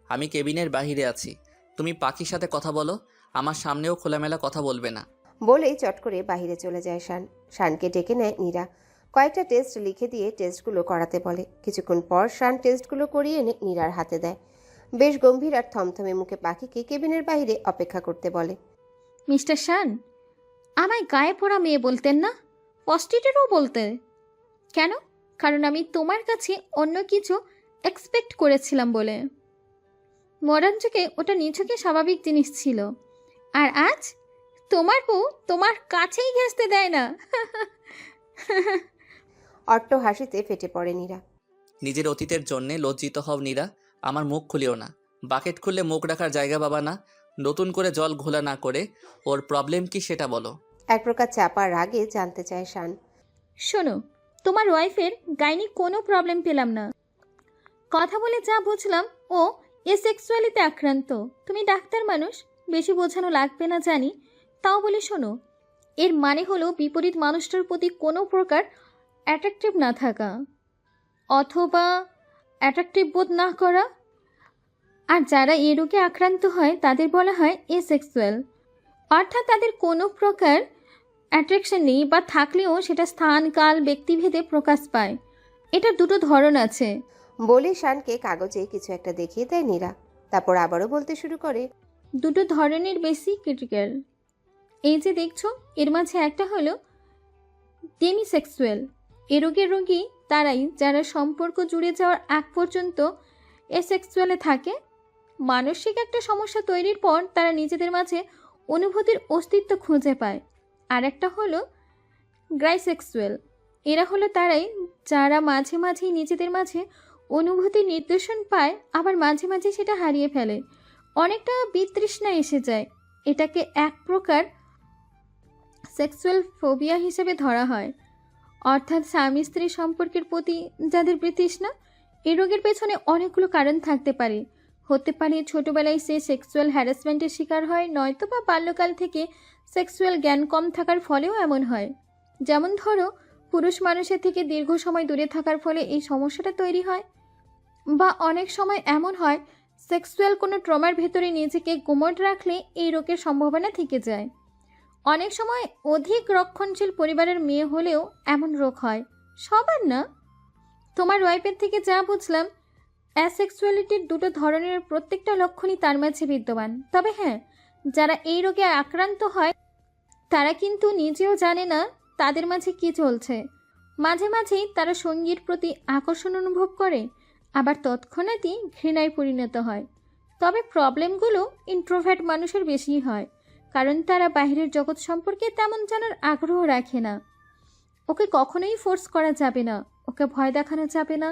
আমি কেবিনের বাইরে আছি, তুমি পাখির সাথে কথা বলো, আমার সামনেও খোলামেলা কথা বলবে না। বলেই চট করে বাহিরে চলে যায় শান। শানকে ডেকে নেয় নীরা। কয়েকটা টেস্ট লিখে দিয়ে টেস্টগুলো করাতে বলে। কিছুক্ষণ পর শান টেস্টগুলো করিয়ে এনে নীরার হাতে দেয়। বেশ গম্ভীর আর থমথমে মুখে পাখিকে কেবিনের বাইরে অপেক্ষা করতে বলে। মিস্টার শান, আমায় গায়ে পড়া মেয়ে বলতেন না, প্রস্টিটিউটও বলতে। কেন? কারণ আমি তোমার কাছে অন্য কিছু এক্সপেক্ট করেছিলাম বলে। মডার্ন যুগে ওটা নিছকই স্বাভাবিক জিনিস ছিল, আর আজ তোমার বউ তোমার কাছেই ঘেঁষতে দেয় না। অট্ট হাসিতে ফেটে পড়ে নীরা। নিজের অতীতের জন্যে লজ্জিত হও নীরা, আমার মুখ খুলিও না। বাকেট খুললে মুখ রাখার জায়গা পাবা না। নতুন করে জল ঘোলা না করে ওর প্রবলেম কি সেটা বলো। এক প্রকার চাপা রাগে জানতে চায় শান। শোনো, তোমার ওয়াইফের গাইনি কোনো প্রবলেম পেলাম না। কথা বলে যা বুঝলাম ও এসেক্সুয়ালিতে আক্রান্ত। তুমি ডাক্তার মানুষ, বেশি বোঝানো লাগবে না জানি, তাও বলে শোনো, এর মানে হলো বিপরীত মানুষটার প্রতি কোনো প্রকার অ্যাট্রাকটিভ না থাকা অথবা অ্যাট্রাকটিভ বোধ না করা। আর যারা এই রোগে আক্রান্ত হয় তাদের বলা হয় এসেক্সুয়াল, অর্থাৎ তাদের কোনো প্রকার অ্যাট্রাকশন নেই, বা থাকলেও সেটা স্থান কাল ব্যক্তিভেদে প্রকাশ পায়। এটার দুটো ধরন আছে। বলে শানকে কাগজে কিছু একটা দেখিয়ে দেয় নীরা। তারপর আবারও বলতে শুরু করে, দুটো ধরনের বেশি ক্রিটিক্যাল। এই যে দেখছো, এর মাঝে একটা হলো ডেমিসেক্সুয়াল। এ রোগের রোগী তারাই যারা সম্পর্ক জুড়ে যাওয়ার আগ পর্যন্ত এসেক্সুয়ালে থাকে। মানসিক একটা সমস্যা তৈরির পর তারা নিজেদের মাঝে অনুভূতির অস্তিত্ব খুঁজে পায়। আর একটা হলো গ্রাইসেক্সুয়াল। এরা হলো তারাই যারা মাঝে মাঝেই নিজেদের মাঝে অনুভূতির নির্দেশন পায়, আবার মাঝে মাঝে সেটা হারিয়ে ফেলে। অনেকটা বিতৃষ্ণা এসে যায়। এটাকে এক প্রকার সেক্সুয়াল ফোবিয়া হিসেবে ধরা হয়, অর্থাৎ স্বামী স্ত্রী সম্পর্কের প্রতি যাদের বিতৃষ্ণা। এই রোগের পেছনে অনেকগুলো কারণ থাকতে পারে। হতে পারে ছোটোবেলায় সে সেক্সুয়াল হ্যারাসমেন্টের শিকার হয়, নয়তো বা বাল্যকাল থেকে সেক্সুয়াল জ্ঞান কম থাকার ফলেও এমন হয়। যেমন ধরো, পুরুষ মানুষের থেকে দীর্ঘ সময় দূরে থাকার ফলে এই সমস্যাটা তৈরি হয়। বা অনেক সময় এমন হয় সেক্সুয়াল কোনো ট্রমার ভেতরে নিজেকে গুমট রাখলে এই রোগের সম্ভাবনা থেকে যায়। অনেক সময় অধিক রক্ষণশীল পরিবারের মেয়ে হলেও এমন রোগ হয়, সবার না। তোমার ওয়াইফের থেকে যা বুঝলাম, অ্যাসেক্সুয়ালিটির দুটো ধরনের প্রত্যেকটা লক্ষণই তার মাঝে বিদ্যমান। তবে হ্যাঁ, যারা এই রোগে আক্রান্ত হয় তারা কিন্তু নিজেও জানে না তাদের মাঝে কী চলছে। মাঝে মাঝেই তারা সঙ্গীর প্রতি আকর্ষণ অনুভব করে, আবার তৎক্ষণাৎই ঘৃণায় পরিণত হয়। তবে প্রবলেমগুলো ইন্ট্রোভার্ট মানুষের বেশিই হয়, কারণ তারা বাইরের জগৎ সম্পর্কে তেমন জানার আগ্রহ রাখে না। ওকে কখনোই ফোর্স করা যাবে না, ওকে ভয় দেখানো যাবে না।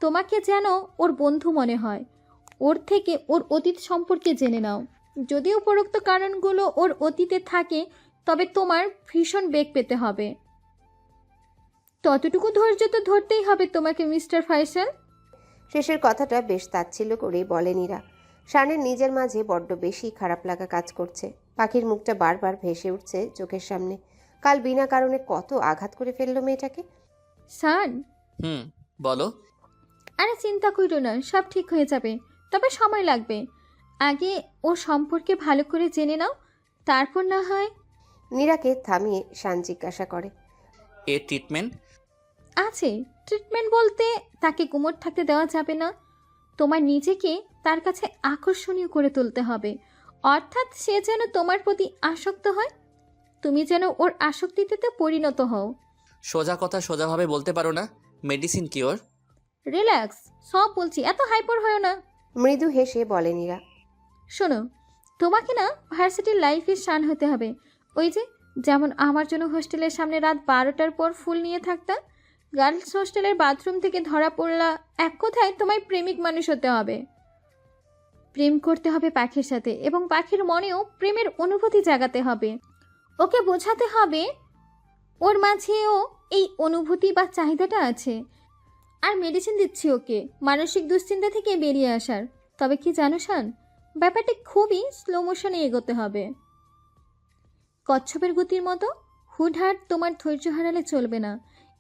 তোমাকে যেন ওর বন্ধু মনে হয়, ওর থেকে ওর অতীত সম্পর্কে জেনে নাও। যদি উপরোক্ত কারণগুলো ওর অতীতে থাকে তবে তোমার ভীষণ বেগ পেতে হবে। ততটুকু ধৈর্য তো ধরতেই হবে তোমাকে, মিস্টার ফয়সাল। শেষের কথাটা বেশ তাচ্ছিল্য করেই বলে নীরা। শানের নিজের মাঝে বড্ড বেশি খারাপ লাগা কাজ করছে। পাখির মুখটা বারবার ভেসে উঠছে চোখের সামনে। কাল বিনা কারণে কত আঘাত করে ফেললো মেয়েটাকে। শান, বলো। আরে চিন্তা করো না, সব ঠিক হয়ে যাবে, তবে সময় লাগবে। আগে ও সম্পর্কে ভালো করে জেনে নাও, তারপর না হয়। নীরাকে থামিয়ে শান জিজ্ঞাসা করে, এর ট্রিটমেন্ট? আছে। ট্রিটমেন্ট বলতে তাকে গুমোট থাকতে দেওয়া যাবে না। তোমার নিজেকে তার কাছে আকর্ষণীয় করে তুলতে হবে, অর্থাৎ সে যেন তোমার প্রতি আসক্ত হয়, তুমি যেন ওর আসক্তিতে পরিণত হও। সোজা কথা সোজাভাবে বলতে পারো না? মেডিসিন কি ওর? রিল্যাক্স, সব বলছি, এত হাইপার হয়েও না। মৃদু হেসে বলে নীরা। শোনো, তোমাকে না ভার্সিটির লাইফে শান হতে হবে। ওই যে যেমন আমার জন্য হোস্টেলের সামনে রাত 12টার পর ফুল নিয়ে থাকতা, গার্লস হোস্টেলের বাথরুম থেকে ধরা পড়লা, এক কথায় তোমায় প্রেমিক মানুষ হতে হবে। প্রেম করতে হবে পাখির সাথে, এবং পাখির মনেও প্রেমের অনুভূতি জাগাতে হবে। ওকে বোঝাতে হবে ওর মাঝেও এই অনুভূতি বা চাহিদাটা আছে। আর মেডিসিন দিচ্ছি ওকে মানসিক দুশ্চিন্তা থেকে বেরিয়ে আসার। তবে কি জানো শান, ব্যাপারটা খুবই স্লো মোশনে এগোতে হবে, কচ্ছপের গতির মতো। হুটহাট তোমার ধৈর্য হারালে চলবে না।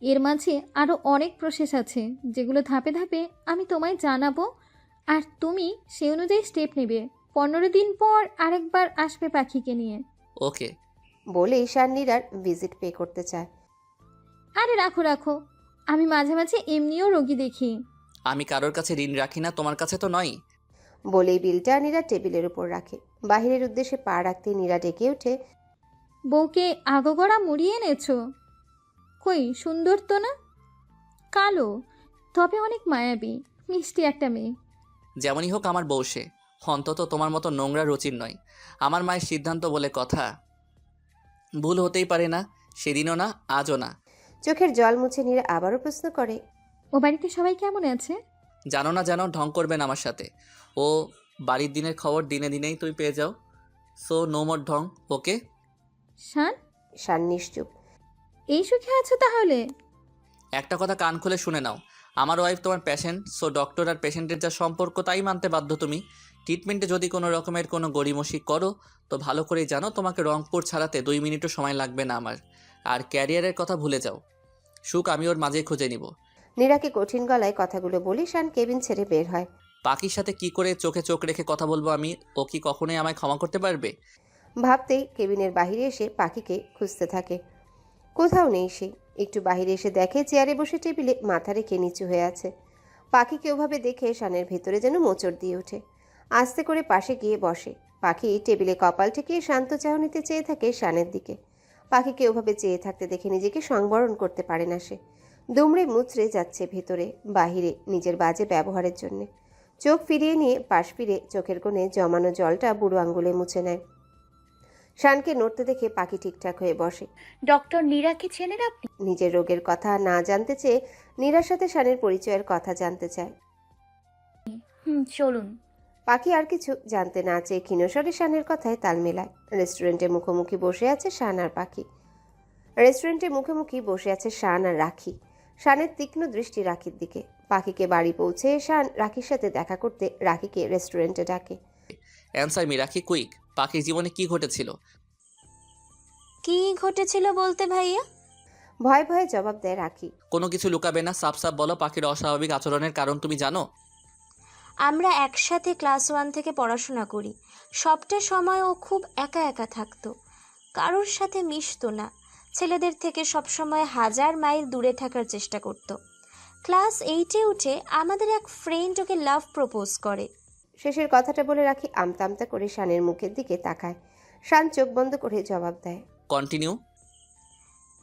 এর মাঝে আরও অনেক প্রসেস আছে, যেগুলো ধাপে ধাপে আমি তোমায় জানাবো, আর তুমি সেই অনুযায়ী স্টেপ নেবে। 15 দিন পর আরেকবার আসবে পাখিকে নিয়ে। ওকে। বলে শান নীরার ভিজিট পে করতে চায়। আরে রাখো রাখো, আমি মাঝে মাঝে এমনিও রোগী দেখি। আমি কারোর কাছে ঋণ রাখি না, তোমার কাছে তো নয়। বলেই বিলটা নীরা টেবিলের উপর রাখে। বাহিরের উদ্দেশ্যে পা রাখতে নীরা ডেকে ওঠে, বউকে আগোগড়া মুড়িয়ে এনেছো? কই, সুন্দর তো না? কালো, তবে অনেক মায়াবী, মিষ্টি একটা মেয়ে। যেমনই হোক আমার বউ সে, অন্তত তোমার মতো নোংরা রুচির নয়। আমার মায়ের সিদ্ধান্ত বলে কথা, ভুল হতেই পারে না, সেদিনও না, আজও না। চোখের জল মুছে নীরা আবারও প্রশ্ন করে, ও বাড়িতে সবাই কেমন আছে? জানো না জানো, ঢং করবেন আমার সাথে। ও বাড়ির দিনের খবর দিনে দিনেই তুই পেয়ে যাও। সো নো মোর ঢং, ওকে? শান, শান নিশ্চুপ। এই সুখে আছো তাহলে? একটা কথা কান খুলে শুনে নাও, আমার ওয়াইফ তোমার পেশেন্ট, সো ডক্টর আর পেশেন্টের যা সম্পর্ক তাই মানতে বাধ্য তুমি। ট্রিটমেন্টে যদি কোনো রকমের কোনো গড়িমসি করো তো ভালো করেই জানো তোমাকে রংপুর ছাড়াতে 2 মিনিটও সময় লাগবে না আমার। আর ক্যারিয়ারের কথা ভুলে যাও, সুখ আমি ওর মাঝেই খুঁজে নিব। নীরাকে কঠিন গলায় কথাগুলো বলে শান কেবিন ছেড়ে বের হয়। পাখির সাথে কি করে চোখে চোখ রেখে কথা বলবো আমি? ও কি কখনোই আমায় ক্ষমা করতে পারবে? ভাবতেই কেবিনের বাহিরে এসে পাখিকে খুঁজতে থাকে। কোথাও নেই সে। একটু বাহিরে এসে দেখে চেয়ারে বসে টেবিলে মাথা রেখে নিচু হয়ে আছে। পাখিকে ওভাবে দেখে শানের ভেতরে যেন মোচড় দিয়ে ওঠে। আস্তে করে পাশে গিয়ে বসে। পাখি টেবিলে কপাল ঠেকিয়ে শান্ত চাহনিতে চেয়ে থাকে শানের দিকে। পাখিকে ওভাবে চেয়ে থাকতে দেখে নিজেকে সংবরণ করতে পারে না সে। দুমড়ে মুচড়ে যাচ্ছে ভেতরে বাহিরে নিজের বাজে ব্যবহারের জন্য। চোখ ফিরিয়ে নিয়ে পাশ ফিরে চোখের কোণে জমানো জলটা বুড়ো আঙ্গুলে মুছে নেয়। শানকে নড়তে দেখে পাখি ঠিকঠাক হয়ে বসে। ডক্টর নীরাকে চেনেন আপনি? নিজের রোগের কথা না জানতে চেয়ে নীরার সাথে শানের পরিচয়ের কথা জানতে চায়। চলুন। পাখি আর কিছু জানতে না চেয়ে ক্ষীণস্বরে শানের কথায় তাল মেলায়। রেস্টুরেন্টে মুখোমুখি বসে আছে শান আর পাখি। রেস্টুরেন্টে মুখোমুখি বসে আছে শান আর রাখি। শানের তীক্ষ্ণ দৃষ্টি রাখির দিকে। পাখিকে বাড়ি পৌঁছে শান রাখির সাথে দেখা করতে রাখিকে রেস্টুরেন্টে ডাকে। অ্যান্সার মি রাখি, কুইক। পাখির জীবনে কি ঘটেছিল? কি ঘটেছিল বলতে ভাইয়া? ভয়ে ভয়ে জবাব দেয় রাখি। কোনো কিছু লুকাবে না, সাফ সাফ বলো। পাখির অস্বাভাবিক আচরণের কারণ তুমি জানো? আমরা একসাথে ক্লাস 1 থেকে পড়াশোনা করি। সবটা সময় ও খুব একা একা থাকতো, কারোর সাথে মিশতো না। ছেলেদের থেকে সবসময় 1000 মাইল দূরে থাকার চেষ্টা করত। ক্লাস 8-এ উঠে আমাদের এক ফ্রেন্ড ওকে লাভ প্রপোজ করে। শেষের কথাটা বলে রাখি আমতা আমতা করে শানের মুখের দিকে তাকায়। শান চোখ বন্ধ করে জবাব দেয়, কন্টিনিউ।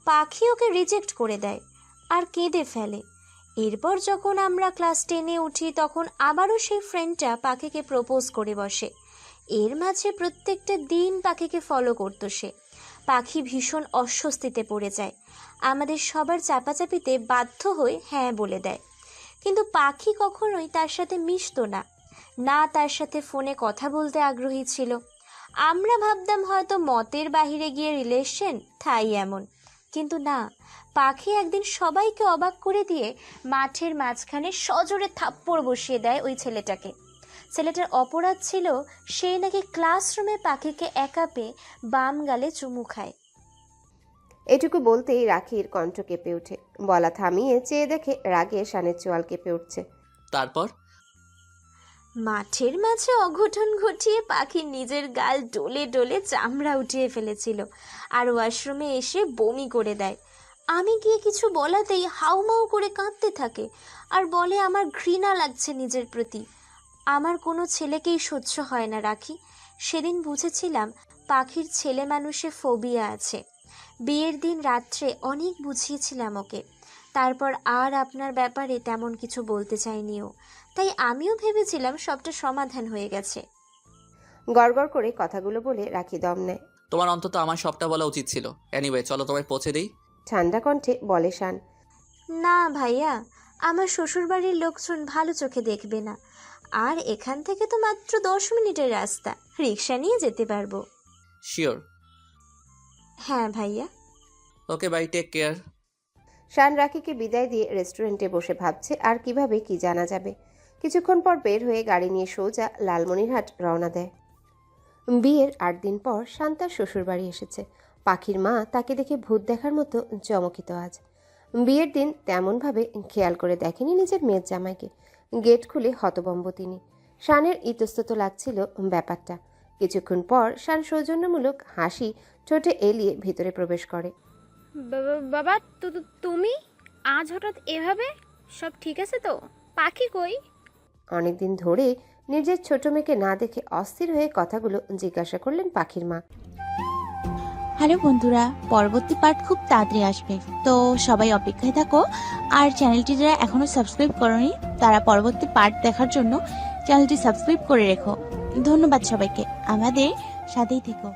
পাখি ওকে রিজেক্ট করে দেয় আর কেঁদে ফেলে। এরপর যখন আমরা ক্লাস 10-এ উঠি তখন আবারও সেই ফ্রেন্ডটা পাখিকে প্রপোজ করে বসে। এর মাঝে প্রত্যেকটা দিন পাখিকে ফলো করতো সে। পাখি ভীষণ অস্বস্তিতে পড়ে যায়। আমাদের সবার চাপাচাপিতে বাধ্য হয়ে হ্যাঁ বলে দেয়। কিন্তু পাখি কখনোই তার সাথে মিশতো না, না তার সাথে ফোনে কথা বলতে আগ্রহী ছিল। আমরা ভাবতাম হয়তো মতের বাহিরে গিয়ে রিলেশন, তাই এমন। কিন্তু না, পাখি একদিন সবাইকে অবাক করে দিয়ে মাঠের মাঝখানে সজোরে থাপ্পড় বসিয়ে দেয় ওই ছেলেটাকে। ছেলেটার অপরাধ ছিল সে নাকি ক্লাসরুমে পাখিকে একা পেয়ে বাম গালে চুমু খায়। এটুকু বলতেই রাখির কণ্ঠ কেঁপে ওঠে। বলা থামিয়ে চেয়ে দেখে রাগে শানের চোয়াল কেঁপে উঠছে। তারপর মাঠের মাঝে অঘটন ঘটিয়ে পাখি নিজের গাল ডলে ডলে চামড়া উঠিয়ে ফেলেছিল আর ওয়াশরুমে এসে বমি করে দেয়। আমি গিয়ে কিছু বলাতেই হাউমাউ করে কাঁদতে থাকে আর বলে আমার ঘৃণা লাগছে নিজের প্রতি। আমার কোনো ছেলেকেই সহ্য হয় না রাখি। সেদিন বুঝেছিলাম পাখির ছেলে মানুষে ফোবিয়া আছে। বিয়ের দিন রাত্রে অনেক বুঝিয়েছিলাম ওকে, তারপর আর আপনার ব্যাপারে তেমন কিছু বলতে চাইনিও। তাই আমিও ভেবেছিলাম সবটা সমাধান হয়ে গেছে। গড়গড় করে কথাগুলো বলে রাখি দম নেয়। তোমার অন্তত আমার সবটা বলা উচিত ছিল। এনিওয়ে চলো তোমায় পৌঁছে দিই। ঠান্ডা কণ্ঠে বলে শান। না ভাইয়া, আমার শ্বশুরবাড়ির লোকজন ভালো চোখে দেখবে না। আর এখান থেকে তো মাত্র 10 মিনিটের রাস্তা, রিক্সা নিয়ে যেতে পারবো। শিওর? হ্যাঁ ভাইয়া। Okay bye, take care. Shan রাখিকে বিদায় দিয়ে রেস্টুরেন্টে বসে ভাবছে আর কিভাবে কি জানা যাবে। কিছুক্ষণ পর বের হয়ে গাড়ি নিয়ে সোজা লালমনিরহাট রওনা দেয়। বিয়ের 8 দিন পর শান তার শ্বশুরবাড়ি এসেছে। পাখির মা তাকে দেখে ভূত দেখার মতো চমকিত আজ। বিয়ের দিন তেমনভাবে খেয়াল করে দেখেনি নিজের মেয়ের জামাইকে। গেট খুলে হতবম্ব তিনি। শানের ইতস্তত লাগছিল ব্যাপারটা। কিছুক্ষণ পর শান সৌজন্যমূলক হাসি ঠোঁটে এলিয়ে ভিতরে প্রবেশ করে। বাবা, তুমি আজ হঠাৎ এভাবে? সব ঠিক আছে তো? পাখি কই? অনেকদিন ধরে নিজের ছোট মেয়েকে না দেখে অস্থির হয়ে কথাগুলো জিজ্ঞাসা করলেন পাখির মা। হ্যালো বন্ধুরা, পরবর্তী পার্ট খুব তাড়াতাড়ি আসবে, তো সবাই অপেক্ষায় থাকো। আর চ্যানেলটি যারা এখনো সাবস্ক্রাইব করোনি তারা পরবর্তী পার্ট দেখার জন্য চ্যানেলটি সাবস্ক্রাইব করে রেখো। ধন্যবাদ সবাইকে, আমাদের সাথেই থেকো।